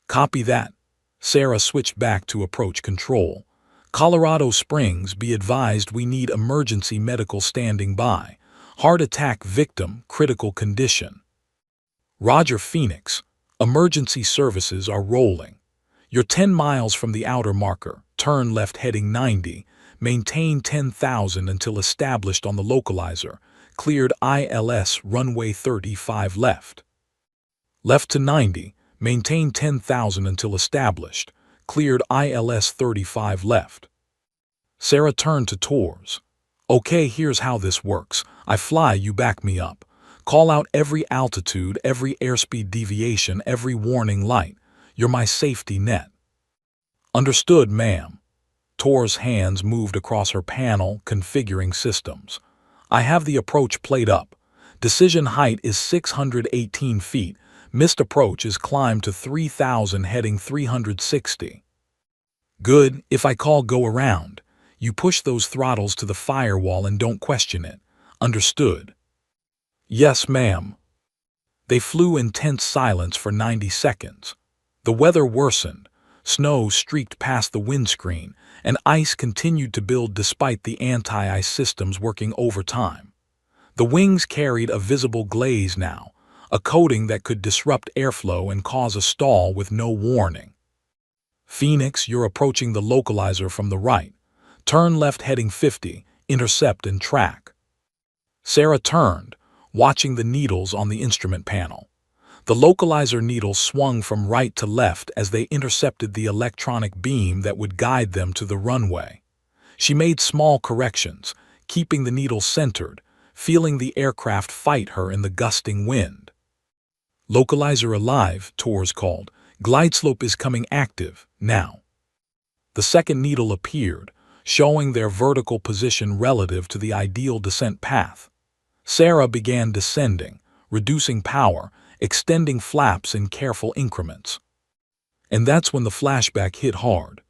"Copy that." Sarah switched back to approach control. "Colorado Springs, be advised we need emergency medical standing by. Heart attack victim, critical condition." "Roger, Phoenix. Emergency services are rolling. You're 10 miles from the outer marker. Turn left heading 90. Maintain 10,000 until established on the localizer. Cleared ILS runway 35 left. Left to 90. Maintain 10,000 until established. Cleared ILS 35 left." Sarah turned to Tors. "Okay, here's how this works. I fly, you back me up. Call out every altitude, every airspeed deviation, every warning light. You're my safety net." "Understood, ma'am." Tor's hands moved across her panel, configuring systems. "I have the approach plate up. Decision height is 618 feet. Missed approach is climbed to 3,000 heading 360. Good, if I call go around, you push those throttles to the firewall and don't question it. Understood?" "Yes, ma'am." They flew in tense silence for 90 seconds. The weather worsened. Snow streaked past the windscreen, and ice continued to build despite the anti-ice systems working overtime. The wings carried a visible glaze now, a coating that could disrupt airflow and cause a stall with no warning. "Phoenix, you're approaching the localizer from the right. Turn left heading 50, intercept and track. Sarah turned, watching the needles on the instrument panel. The localizer needles swung from right to left as they intercepted the electronic beam that would guide them to the runway. She made small corrections, keeping the needles centered, feeling the aircraft fight her in the gusting wind. Localizer alive, Torres called. Glide slope is coming active, now. The second needle appeared, showing their vertical position relative to the ideal descent path. Sarah began descending, reducing power, extending flaps in careful increments. And that's when the flashback hit hard.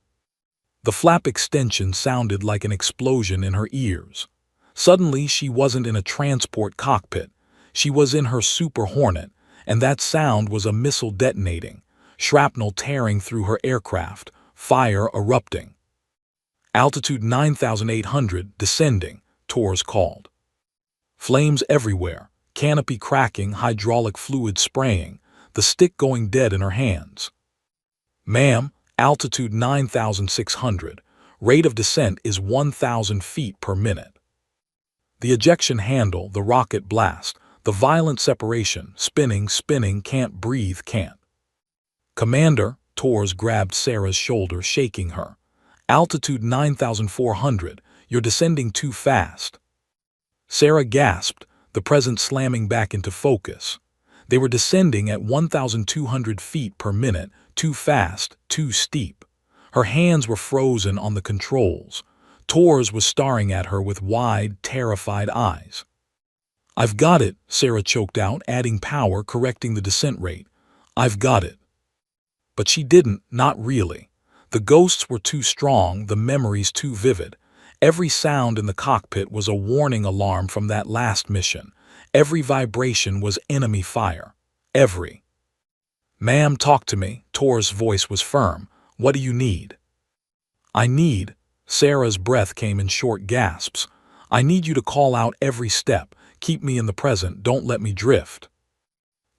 The flap extension sounded like an explosion in her ears. Suddenly, she wasn't in a transport cockpit. She was in her Super Hornet, and that sound was a missile detonating, shrapnel tearing through her aircraft, fire erupting. Altitude 9,800, descending, Torres called. Flames everywhere, canopy cracking, hydraulic fluid spraying, the stick going dead in her hands. Ma'am, altitude 9,600, rate of descent is 1,000 feet per minute. The ejection handle, the rocket blast, the violent separation, spinning, can't breathe, can't. Commander, Torres grabbed Sarah's shoulder, shaking her. Altitude 9,400, you're descending too fast. Sarah gasped, the present slamming back into focus. They were descending at 1,200 feet per minute, too fast, too steep. Her hands were frozen on the controls. Torres was staring at her with wide, terrified eyes. I've got it, Sarah choked out, adding power, correcting the descent rate. I've got it. But she didn't, not really. The ghosts were too strong, the memories too vivid. Every sound in the cockpit was a warning alarm from that last mission. Every vibration was enemy fire. Every. Ma'am, talk to me. Torres' voice was firm. What do you need? I need. Sarah's breath came in short gasps. I need you to call out every step. Keep me in the present. Don't let me drift.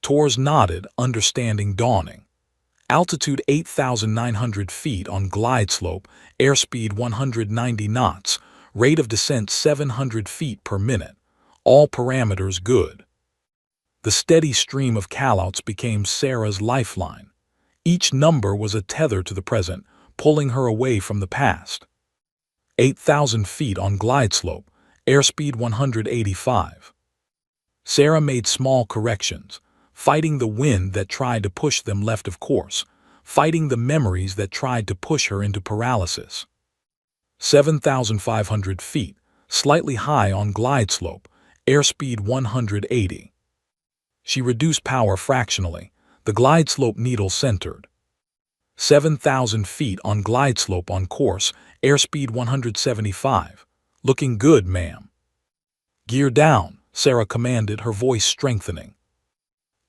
Torres nodded, understanding dawning. Altitude 8,900 feet on glide slope, airspeed 190 knots, rate of descent 700 feet per minute. All parameters good. The steady stream of callouts became Sarah's lifeline. Each number was a tether to the present, pulling her away from the past. 8,000 feet on glide slope, airspeed 185. Sarah made small corrections, fighting the wind that tried to push them left of course, fighting the memories that tried to push her into paralysis. 7,500 feet, slightly high on glide slope, airspeed 180. She reduced power fractionally, the glide slope needle centered. 7,000 feet on glide slope on course, airspeed 175. Looking good, ma'am. Gear down, Sarah commanded, her voice strengthening.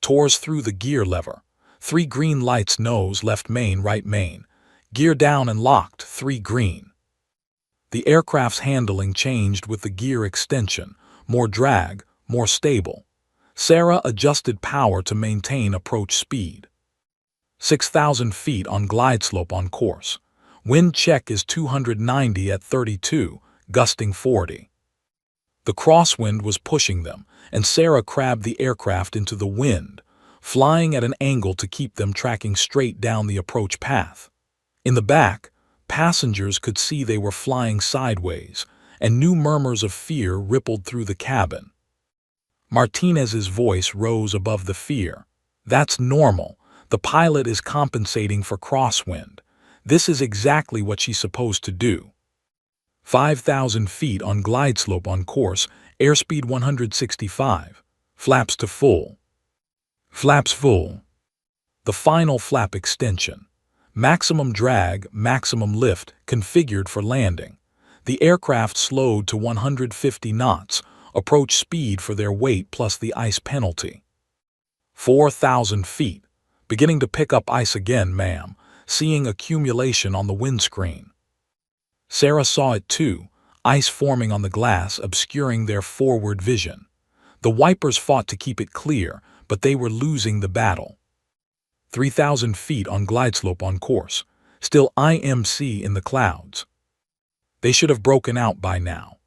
Torres threw the gear lever. 3 green lights, nose, left main, right main. Gear down and locked, 3 green. The aircraft's handling changed with the gear extension, more drag, more stable. Sarah adjusted power to maintain approach speed. 6,000 feet on glide slope on course. Wind check is 290 at 32, gusting 40. The crosswind was pushing them, and Sarah crabbed the aircraft into the wind, flying at an angle to keep them tracking straight down the approach path. In the back, passengers could see they were flying sideways, and new murmurs of fear rippled through the cabin. Martinez's voice rose above the fear. That's normal. The pilot is compensating for crosswind. This is exactly what she's supposed to do. 5,000 feet on glide slope on course, airspeed 165. Flaps to full. Flaps full. The final flap extension. Maximum drag, maximum lift, configured for landing. The aircraft slowed to 150 knots, approach speed for their weight plus the ice penalty. 4,000 feet. Beginning to pick up ice again, ma'am, seeing accumulation on the windscreen. Sarah saw it too, ice forming on the glass, obscuring their forward vision. The wipers fought to keep it clear, but they were losing the battle. 3,000 feet on glide slope on course, still IMC in the clouds. They should have broken out by now.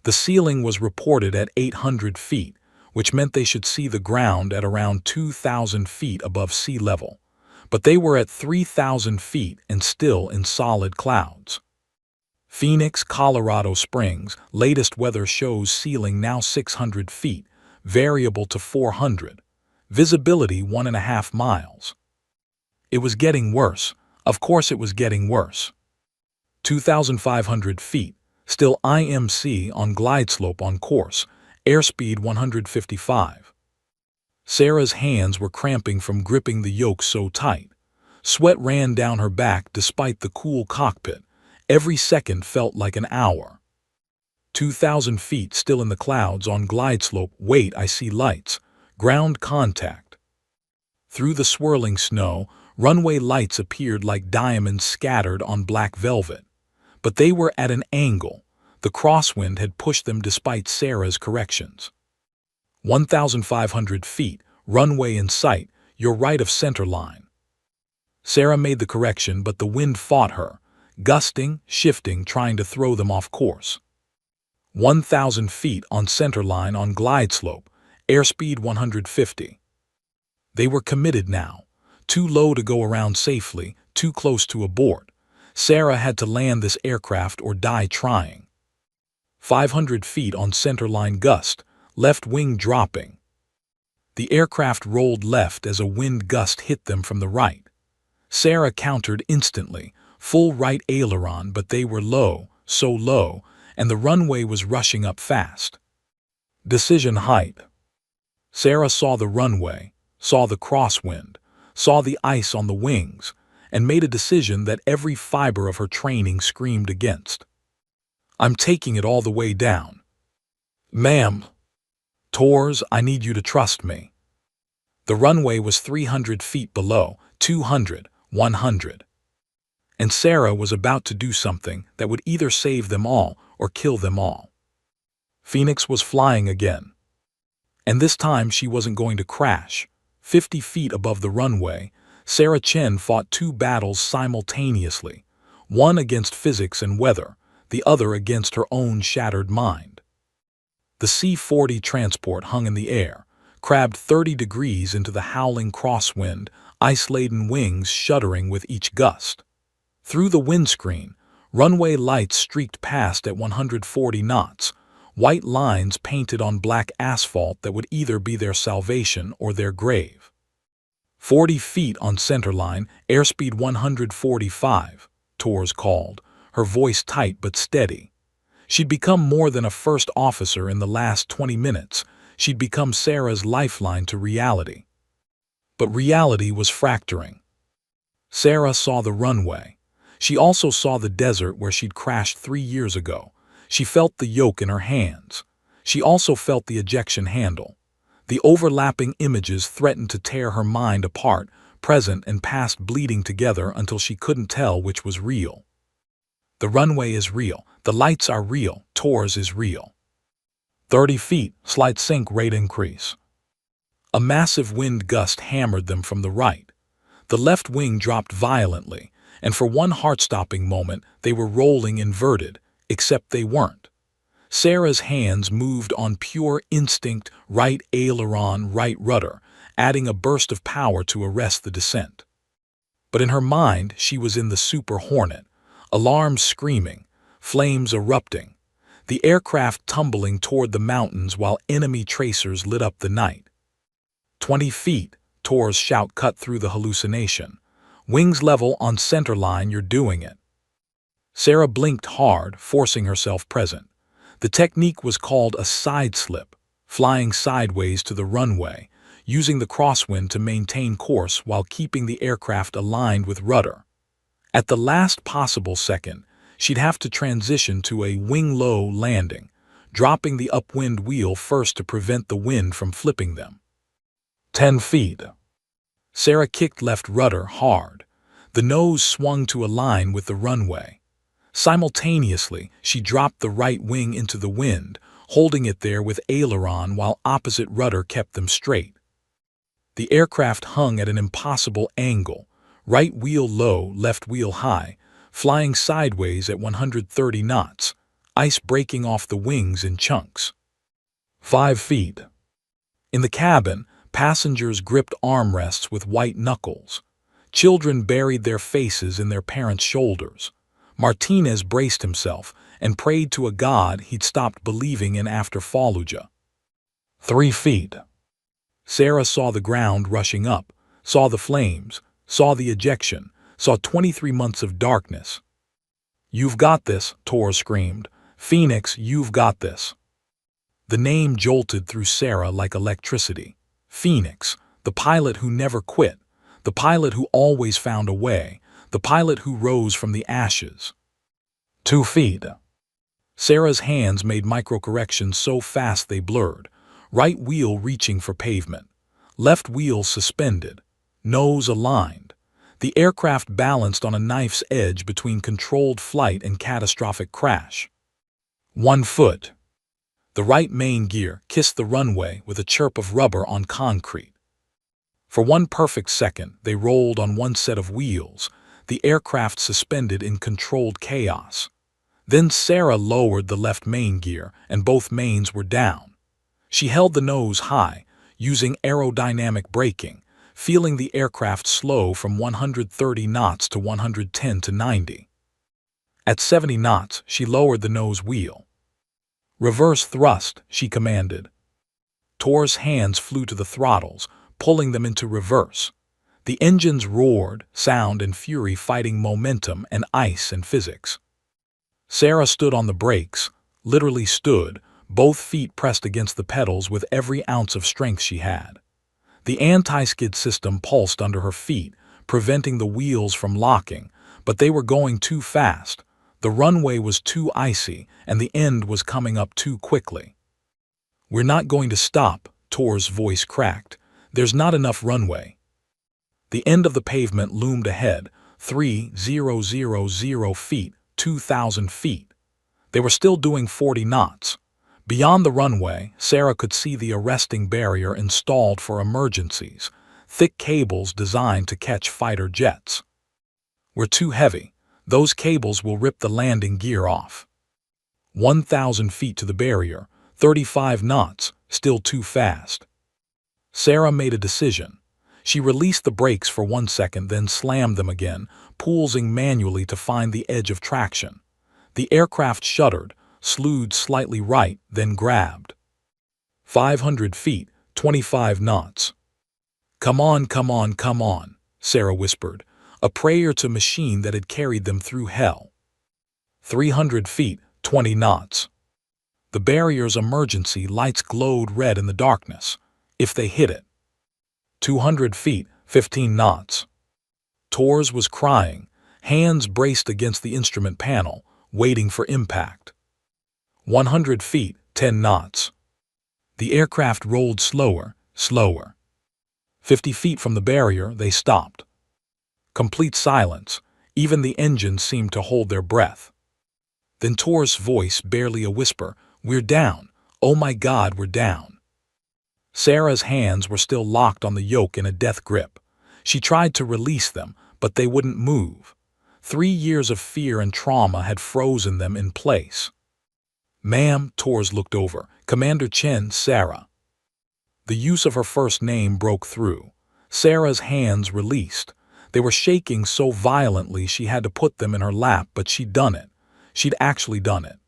The ceiling was reported at 800 feet, which meant they should see the ground at around 2,000 feet above sea level. But they were at 3,000 feet and still in solid clouds. Phoenix, Colorado Springs, latest weather shows ceiling now 600 feet, variable to 400. Visibility 1.5 miles. It was getting worse. Of course it was getting worse. 2,500 feet, still IMC on glide slope on course, airspeed 155. Sarah's hands were cramping from gripping the yoke so tight. Sweat ran down her back despite the cool cockpit. Every second felt like an hour. 2,000 feet still in the clouds on glide slope. Wait, I see lights. Ground contact. Through the swirling snow, runway lights appeared like diamonds scattered on black velvet. But they were at an angle. The crosswind had pushed them despite Sarah's corrections. 1,500 feet, runway in sight, you're right of center line. Sarah made the correction, but the wind fought her, gusting, shifting, trying to throw them off course. 1,000 feet on center line on glide slope, airspeed 150. They were committed now, too low to go around safely, too close to abort. Sarah had to land this aircraft or die trying. 500 feet on center line gust, left wing dropping. The aircraft rolled left as a wind gust hit them from the right. Sarah countered instantly, full right aileron, but they were low, so low, and the runway was rushing up fast. Decision height. Sarah saw the runway, saw the crosswind, saw the ice on the wings, and made a decision that every fiber of her training screamed against. I'm taking it all the way down. Ma'am. Tours, I need you to trust me. The runway was 300 feet below, 200, 100. And Sarah was about to do something that would either save them all or kill them all. Phoenix was flying again. And this time she wasn't going to crash. 50 feet above the runway, Sarah Chen fought two battles simultaneously, one against physics and weather, the other against her own shattered mind. The C-40 transport hung in the air, crabbed 30 degrees into the howling crosswind, ice-laden wings shuddering with each gust. Through the windscreen, runway lights streaked past at 140 knots, white lines painted on black asphalt that would either be their salvation or their grave. 40 feet on centerline, airspeed 145, Tours called, her voice tight but steady. She'd become more than a first officer in the last 20 minutes. She'd become Sarah's lifeline to reality. But reality was fracturing. Sarah saw the runway. She also saw the desert where she'd crashed 3 years ago. She felt the yoke in her hands. She also felt the ejection handle. The overlapping images threatened to tear her mind apart, present and past bleeding together until she couldn't tell which was real. The runway is real. The lights are real. Tours is real. 30 feet, slight sink rate increase. A massive wind gust hammered them from the right. The left wing dropped violently, and for one heart-stopping moment they were rolling inverted, except they weren't. Sarah's hands moved on pure instinct, right aileron, right rudder, adding a burst of power to arrest the descent. But in her mind she was in the Super Hornet, alarms screaming, flames erupting, the aircraft tumbling toward the mountains while enemy tracers lit up the night. 20 feet, Tours' shout cut through the hallucination. Wings level on centerline, you're doing it. Sarah blinked hard, forcing herself present. The technique was called a side slip, flying sideways to the runway, using the crosswind to maintain course while keeping the aircraft aligned with rudder. At the last possible second, she'd have to transition to a wing-low landing, dropping the upwind wheel first to prevent the wind from flipping them. 10 feet. Sarah kicked left rudder hard. The nose swung to align with the runway. Simultaneously, she dropped the right wing into the wind, holding it there with aileron while opposite rudder kept them straight. The aircraft hung at an impossible angle, right wheel low, left wheel high, flying sideways at 130 knots, ice breaking off the wings in chunks. 5 feet. In the cabin, passengers gripped armrests with white knuckles. Children buried their faces in their parents' shoulders. Martinez braced himself and prayed to a god he'd stopped believing in after Fallujah. 3 feet. Sarah saw the ground rushing up, saw the flames, saw the ejection, saw 23 months of darkness. "You've got this," Torres screamed. "Phoenix, you've got this." The name jolted through Sarah like electricity. Phoenix, the pilot who never quit, the pilot who always found a way, the pilot who rose from the ashes. 2 feet. Sarah's hands made microcorrections so fast they blurred. Right wheel reaching for pavement. Left wheel suspended. Nose aligned. The aircraft balanced on a knife's edge between controlled flight and catastrophic crash. 1 foot. The right main gear kissed the runway with a chirp of rubber on concrete. For one perfect second, they rolled on one set of wheels, the aircraft suspended in controlled chaos. Then Sarah lowered the left main gear, and both mains were down. She held the nose high, using aerodynamic braking, feeling the aircraft slow from 130 knots to 110 to 90. At 70 knots, she lowered the nose wheel. "Reverse thrust," she commanded. Tor's hands flew to the throttles, pulling them into reverse. The engines roared, sound and fury fighting momentum and ice and physics. Sarah stood on the brakes, literally stood, both feet pressed against the pedals with every ounce of strength she had. The anti-skid system pulsed under her feet, preventing the wheels from locking, but they were going too fast. The runway was too icy, and the end was coming up too quickly. "We're not going to stop," Tor's voice cracked. "There's not enough runway." The end of the pavement loomed ahead, 3,000 feet, 2,000 feet. They were still doing 40 knots. Beyond the runway, Sarah could see the arresting barrier installed for emergencies, thick cables designed to catch fighter jets. "We're too heavy. Those cables will rip the landing gear off." 1,000 feet to the barrier, 35 knots, still too fast. Sarah made a decision. She released the brakes for 1 second, then slammed them again, pulsing manually to find the edge of traction. The aircraft shuddered, slewed slightly right, then grabbed. 500 feet, 25 knots. "Come on, come on, come on," Sarah whispered, a prayer to machine that had carried them through hell. 300 feet, 20 knots. The barrier's emergency lights glowed red in the darkness. If they hit it. 200 feet, 15 knots. Torres was crying, hands braced against the instrument panel, waiting for impact. 100 feet, 10 knots. The aircraft rolled slower, slower. 50 feet from the barrier, they stopped. Complete silence. Even the engines seemed to hold their breath. Then Tor's voice, barely a whisper, "We're down. Oh my God, we're down." Sarah's hands were still locked on the yoke in a death grip. She tried to release them, but they wouldn't move. 3 years of fear and trauma had frozen them in place. "Ma'am," Torres looked over. "Commander Chen, Sarah." The use of her first name broke through. Sarah's hands released. They were shaking so violently she had to put them in her lap, but she'd done it. She'd actually done it.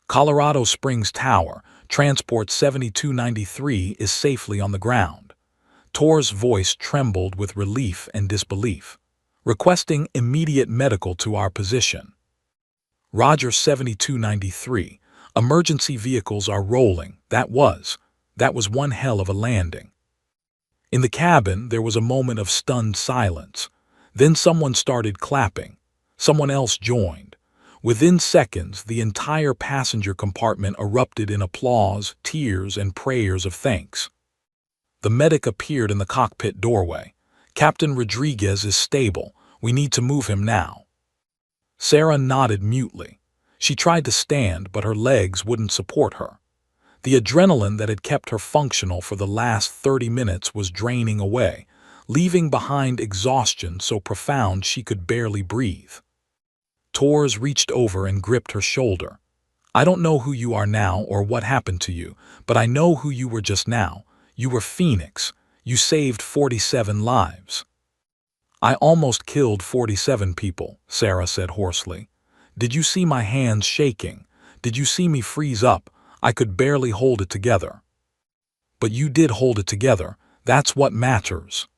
"Colorado Springs Tower, Transport 7293 is safely on the ground." Tor's voice trembled with relief and disbelief. "Requesting immediate medical to our position." "Roger 7293. Emergency vehicles are rolling." That was one hell of a landing. In the cabin, there was a moment of stunned silence. Then someone started clapping. Someone else joined. Within seconds, the entire passenger compartment erupted in applause, tears, and prayers of thanks. The medic appeared in the cockpit doorway. "Captain Rodriguez is stable. We need to move him now." Sarah nodded mutely. She tried to stand, but her legs wouldn't support her. The adrenaline that had kept her functional for the last 30 minutes was draining away, leaving behind exhaustion so profound she could barely breathe. Tors reached over and gripped her shoulder. I don't know who you are now or what happened to you, but I know who you were just now. You were Phoenix. You saved 47 lives. I almost killed 47 people, Sarah said hoarsely. Did you see my hands shaking? Did you see me freeze up? I could barely hold it together. But you did hold it together. That's what matters.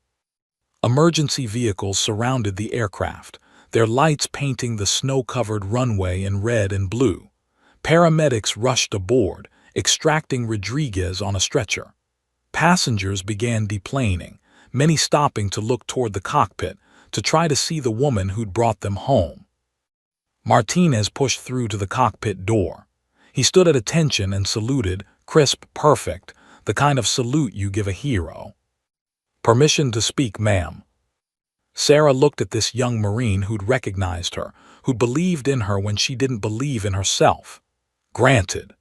Emergency vehicles surrounded the aircraft, their lights painting the snow-covered runway in red and blue. Paramedics rushed aboard, extracting Rodriguez on a stretcher. Passengers began deplaning, many stopping to look toward the cockpit to try to see the woman who'd brought them home. Martinez pushed through to the cockpit door. He stood at attention and saluted, crisp, perfect, the kind of salute you give a hero. Permission to speak, ma'am. Sarah looked at this young Marine who'd recognized her, who'd believed in her when she didn't believe in herself. Granted.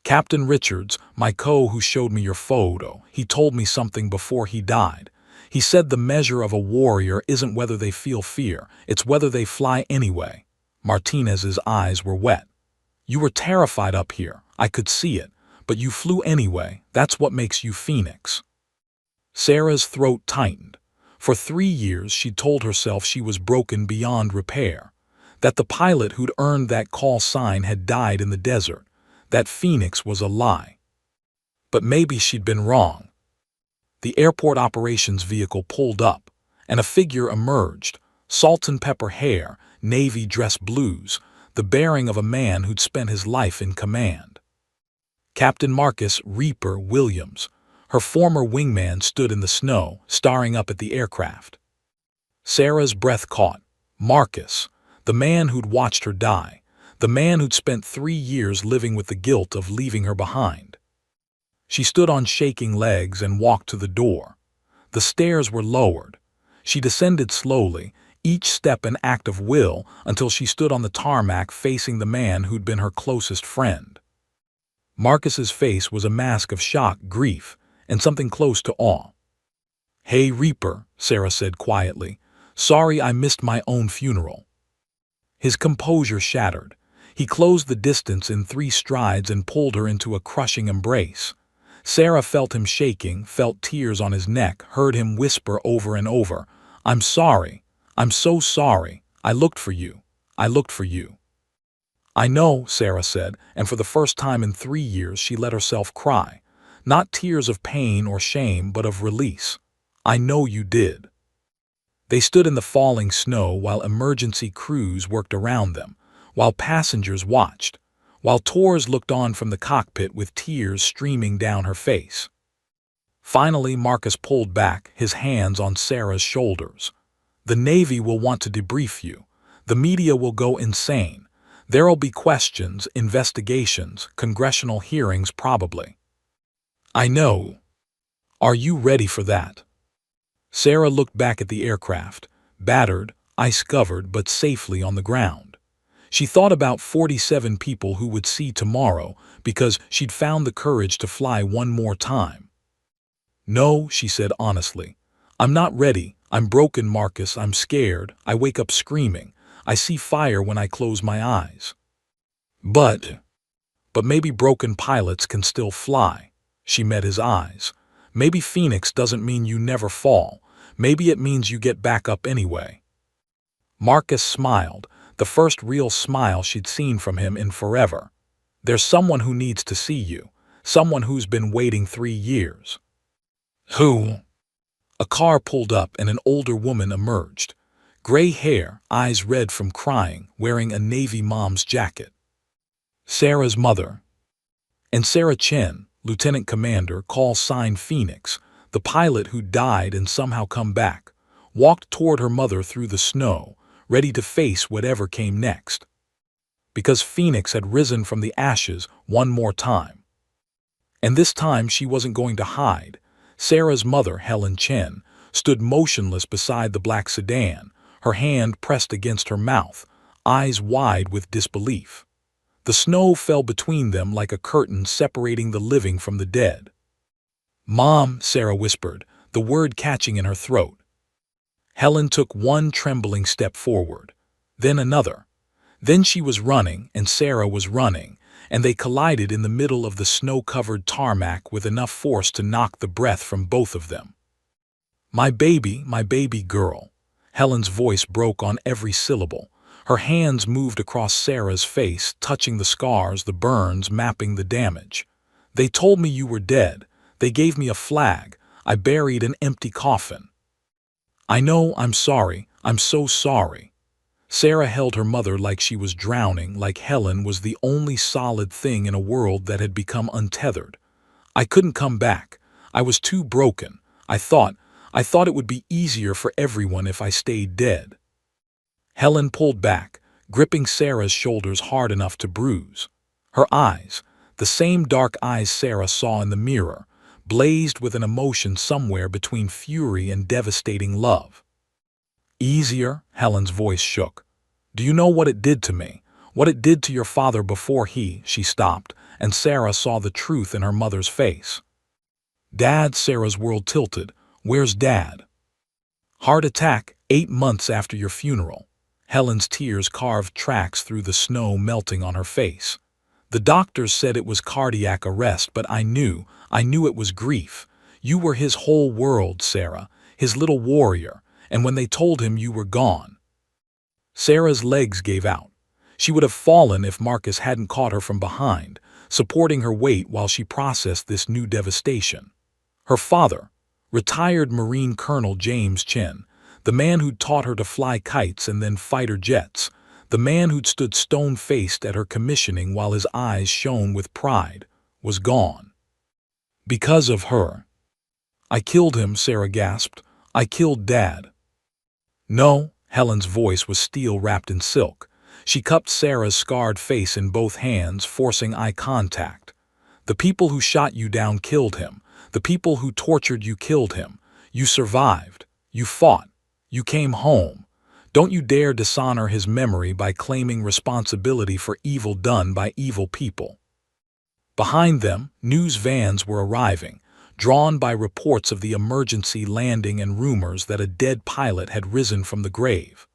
Captain Richards, my who showed me your photo, he told me something before he died. He said the measure of a warrior isn't whether they feel fear, it's whether they fly anyway. Martinez's eyes were wet. You were terrified up here, I could see it, but you flew anyway, that's what makes you Phoenix. Sarah's throat tightened. For 3 years she'd told herself she was broken beyond repair, that the pilot who'd earned that call sign had died in the desert, that Phoenix was a lie. But maybe she'd been wrong. The airport operations vehicle pulled up, and a figure emerged, salt and pepper hair, navy dress blues, the bearing of a man who'd spent his life in command. Captain Marcus Reaper Williams, her former wingman, stood in the snow, staring up at the aircraft. Sarah's breath caught. Marcus, the man who'd watched her die, the man who'd spent 3 years living with the guilt of leaving her behind. She stood on shaking legs and walked to the door. The stairs were lowered. She descended slowly, each step an act of will, until she stood on the tarmac facing the man who'd been her closest friend. Marcus's face was a mask of shock, grief, and something close to awe. Hey, Reaper, Sarah said quietly. Sorry I missed my own funeral. His composure shattered. He closed the distance in 3 strides and pulled her into a crushing embrace. Sarah felt him shaking, felt tears on his neck, heard him whisper over and over, I'm sorry. I'm so sorry. I looked for you. I looked for you. I know, Sarah said, and for the first time in 3 years she let herself cry. Not tears of pain or shame, but of release. I know you did. They stood in the falling snow while emergency crews worked around them, while passengers watched, while Tors looked on from the cockpit with tears streaming down her face. Finally, Marcus pulled back, his hands on Sarah's shoulders. The Navy will want to debrief you. The media will go insane. There'll be questions, investigations, congressional hearings probably. I know. Are you ready for that? Sarah looked back at the aircraft, battered, ice-covered, but safely on the ground. She thought about 47 people who would see tomorrow because she'd found the courage to fly one more time. No, she said honestly. I'm not ready. I'm broken, Marcus. I'm scared. I wake up screaming. I see fire when I close my eyes. But maybe broken pilots can still fly. She met his eyes. Maybe Phoenix doesn't mean you never fall. Maybe it means you get back up anyway. Marcus smiled, the first real smile she'd seen from him in forever. There's someone who needs to see you, someone who's been waiting 3 years. Who? A car pulled up and an older woman emerged. Gray hair, eyes red from crying, wearing a Navy mom's jacket. Sarah's mother. And Sarah Chen, Lieutenant Commander, call sign Phoenix, the pilot who died and somehow come back, walked toward her mother through the snow, ready to face whatever came next. Because Phoenix had risen from the ashes one more time. And this time she wasn't going to hide. Sarah's mother, Helen Chen, stood motionless beside the black sedan, her hand pressed against her mouth, eyes wide with disbelief. The snow fell between them like a curtain separating the living from the dead. Mom, Sarah whispered, the word catching in her throat. Helen took one trembling step forward, then another. Then she was running, and Sarah was running, and they collided in the middle of the snow-covered tarmac with enough force to knock the breath from both of them. My baby girl." Helen's voice broke on every syllable. Her hands moved across Sarah's face, touching the scars, the burns, mapping the damage. "They told me you were dead. They gave me a flag. I buried an empty coffin. I know, I'm sorry. I'm so sorry." Sarah held her mother like she was drowning, like Helen was the only solid thing in a world that had become untethered. "I couldn't come back. I was too broken. I thought it would be easier for everyone if I stayed dead." Helen pulled back, gripping Sarah's shoulders hard enough to bruise. Her eyes, the same dark eyes Sarah saw in the mirror, blazed with an emotion somewhere between fury and devastating love. "Easier?" Helen's voice shook. "Do you know what it did to me? What it did to your father before she stopped, and Sarah saw the truth in her mother's face. "Dad?" Sarah's world tilted. "Where's Dad?" "Heart attack, 8 months after your funeral." Helen's tears carved tracks through the snow melting on her face. "The doctors said it was cardiac arrest, but I knew it was grief. You were his whole world, Sarah, his little warrior, and when they told him you were gone." Sarah's legs gave out. She would have fallen if Marcus hadn't caught her from behind, supporting her weight while she processed this new devastation. Her father, retired Marine Colonel James Chin, the man who'd taught her to fly kites and then fighter jets, the man who'd stood stone-faced at her commissioning while his eyes shone with pride, was gone. Because of her. "I killed him," Sarah gasped. "I killed Dad." "No." Helen's voice was steel wrapped in silk. She cupped Sarah's scarred face in both hands, forcing eye contact. "The people who shot you down killed him. The people who tortured you killed him. You survived. You fought. You came home. Don't you dare dishonor his memory by claiming responsibility for evil done by evil people." Behind them, news vans were arriving, drawn by reports of the emergency landing and rumors that a dead pilot had risen from the grave.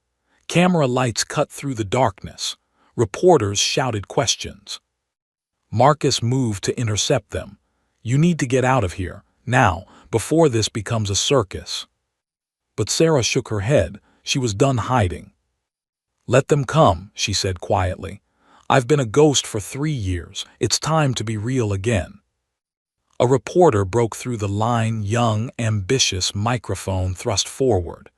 Camera lights cut through the darkness. Reporters shouted questions. Marcus moved to intercept them. "You need to get out of here, now, before this becomes a circus." But Sarah shook her head. She was done hiding. "Let them come," she said quietly. "I've been a ghost for 3 years. It's time to be real again." A reporter broke through the line, young, ambitious, microphone thrust forward.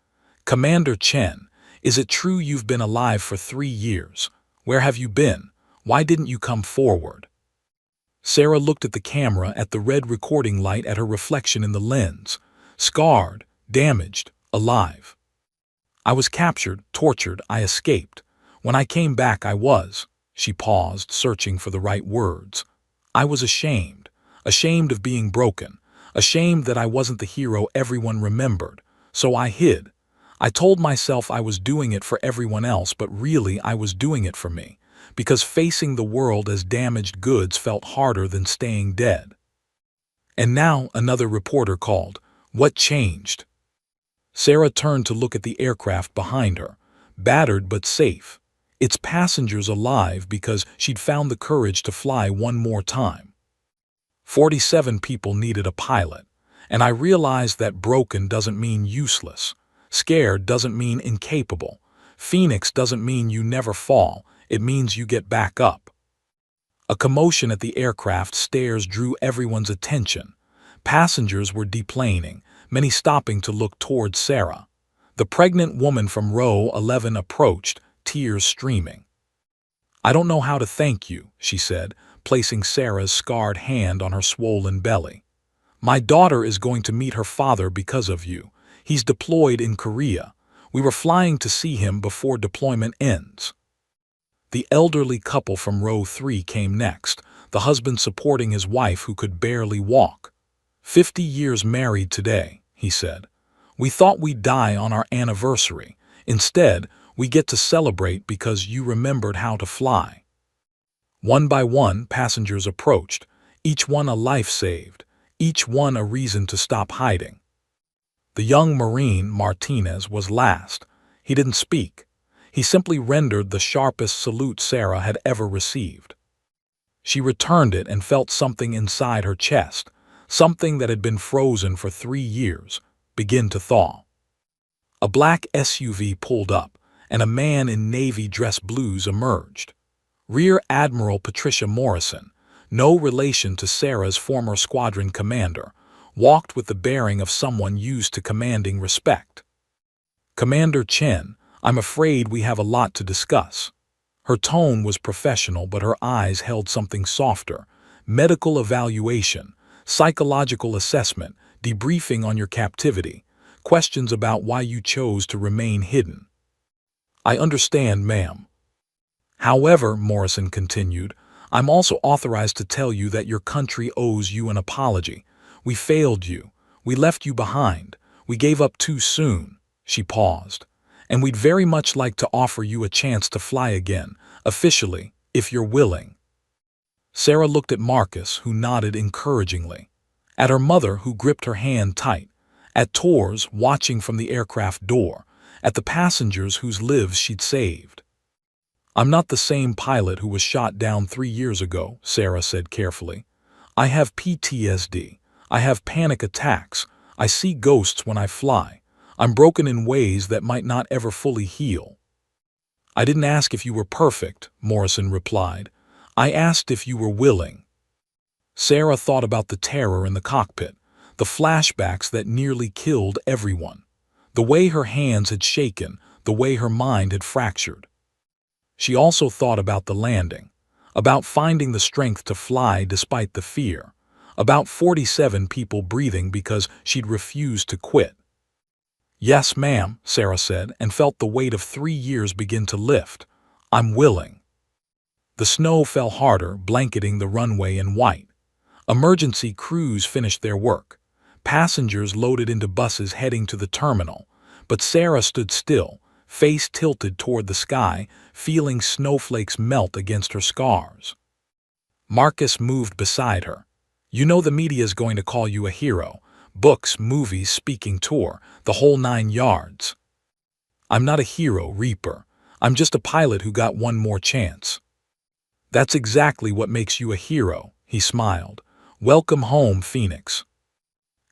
"Commander Chen, is it true you've been alive for 3 years? Where have you been? Why didn't you come forward?" Sarah looked at the camera, at the red recording light, at her reflection in the lens. Scarred, damaged, alive. "I was captured, tortured, I escaped. When I came back I was—" She paused, searching for the right words. "I was ashamed. Ashamed of being broken. Ashamed that I wasn't the hero everyone remembered. So I hid. I told myself I was doing it for everyone else, but really I was doing it for me. Because facing the world as damaged goods felt harder than staying dead." And now another reporter called. "What changed?" Sarah turned to look at the aircraft behind her, battered but safe. Its passengers alive because she'd found the courage to fly one more time. 47 people needed a pilot, and I realized that broken doesn't mean useless. Scared doesn't mean incapable. Phoenix doesn't mean you never fall. It means you get back up. A commotion at the aircraft stairs drew everyone's attention. Passengers were deplaning, many stopping to look towards Sarah. The pregnant woman from row 11 approached, tears streaming. "I don't know how to thank you," she said, placing Sarah's scarred hand on her swollen belly. "My daughter is going to meet her father because of you. He's deployed in Korea. We were flying to see him before deployment ends." The elderly couple from row 3 came next, the husband supporting his wife who could barely walk. 50 years married today," he said. "We thought we'd die on our anniversary. Instead, we get to celebrate because you remembered how to fly." One by one, passengers approached, each one a life saved, each one a reason to stop hiding. The young Marine, Martinez, was last. He didn't speak. He simply rendered the sharpest salute Sarah had ever received. She returned it and felt something inside her chest, something that had been frozen for 3 years, begin to thaw. A black SUV pulled up, and a man in navy dress blues emerged. Rear Admiral Patricia Morrison, no relation to Sarah's former squadron commander, walked with the bearing of someone used to commanding respect. "Commander Chen, I'm afraid we have a lot to discuss." Her tone was professional, but her eyes held something softer. "Medical evaluation, psychological assessment, debriefing on your captivity, questions about why you chose to remain hidden." "I understand, ma'am." "However," Morrison continued, "I'm also authorized to tell you that your country owes you an apology. We failed you. We left you behind. We gave up too soon." She paused. "And we'd very much like to offer you a chance to fly again, officially, if you're willing." Sarah looked at Marcus, who nodded encouragingly. At her mother, who gripped her hand tight. At Tors, watching from the aircraft door. At the passengers whose lives she'd saved. "I'm not the same pilot who was shot down 3 years ago," Sarah said carefully. "I have PTSD. I have panic attacks. I see ghosts when I fly. I'm broken in ways that might not ever fully heal." "I didn't ask if you were perfect," Morrison replied. "I asked if you were willing." Sarah thought about the terror in the cockpit, the flashbacks that nearly killed everyone, the way her hands had shaken, the way her mind had fractured. She also thought about the landing, about finding the strength to fly despite the fear, about 47 people breathing because she'd refused to quit. "Yes, ma'am," Sarah said, and felt the weight of 3 years begin to lift. "I'm willing." The snow fell harder, blanketing the runway in white. Emergency crews finished their work. Passengers loaded into buses heading to the terminal, but Sarah stood still, face tilted toward the sky, feeling snowflakes melt against her scars. Marcus moved beside her. "You know the media's going to call you a hero. Books, movies, speaking tour, the whole 9 yards. I'm not a hero, Reaper. I'm just a pilot who got one more chance." "That's exactly what makes you a hero," he smiled. "Welcome home, Phoenix."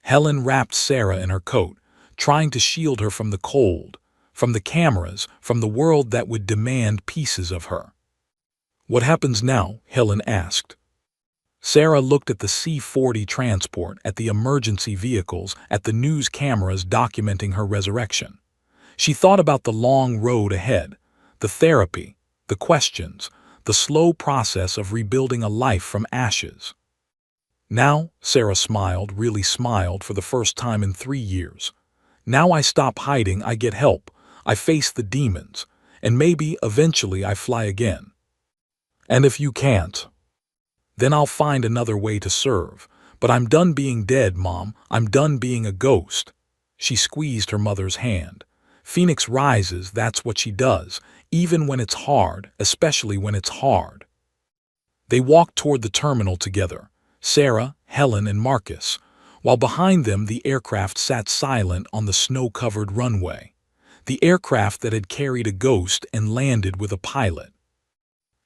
Helen wrapped Sarah in her coat, trying to shield her from the cold, from the cameras, from the world that would demand pieces of her. "What happens now?" Helen asked. Sarah looked at the C-40 transport, at the emergency vehicles, at the news cameras documenting her resurrection. She thought about the long road ahead, the therapy, the questions, the slow process of rebuilding a life from ashes. "Now," Sarah smiled, really smiled for the first time in 3 years. "Now I stop hiding, I get help, I face the demons, and maybe, eventually, I fly again. And if you can't, then I'll find another way to serve. But I'm done being dead, Mom. I'm done being a ghost." She squeezed her mother's hand. "Phoenix rises, that's what she does, even when it's hard, especially when it's hard." They walked toward the terminal together, Sarah, Helen, and Marcus, while behind them the aircraft sat silent on the snow-covered runway. The aircraft that had carried a ghost and landed with a pilot.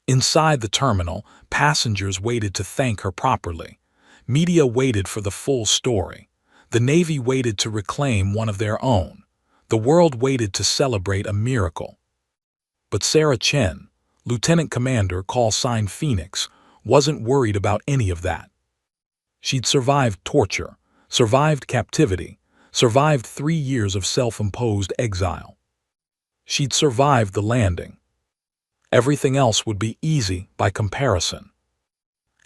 Inside the terminal, passengers waited to thank her properly. Media waited for the full story. The Navy waited to reclaim one of their own. The world waited to celebrate a miracle. But Sarah Chen, Lieutenant Commander, call sign Phoenix, wasn't worried about any of that. She'd survived torture, survived captivity, survived 3 years of self-imposed exile. She'd survived the landing. Everything else would be easy by comparison.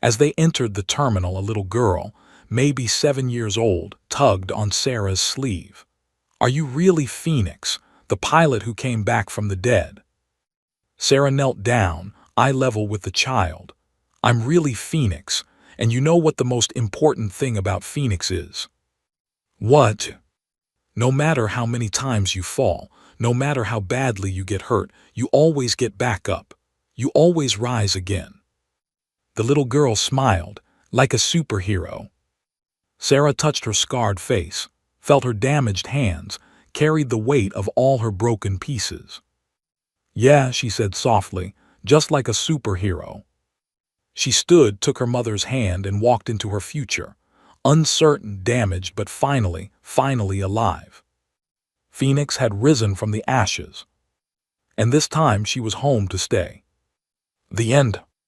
As they entered the terminal, a little girl, maybe 7 years old, tugged on Sarah's sleeve. "Are you really Phoenix, the pilot who came back from the dead?" Sarah knelt down, eye level with the child. "I'm really Phoenix, and you know what the most important thing about Phoenix is?" "What?" "No matter how many times you fall, no matter how badly you get hurt, you always get back up. You always rise again." The little girl smiled, like a superhero. Sarah touched her scarred face, felt her damaged hands, carried the weight of all her broken pieces. Yeah, she said softly, just like a superhero. She stood, took her mother's hand, and walked into her future. Uncertain, damaged, but finally alive. Phoenix had risen from the ashes, and this time she was home to stay. The end.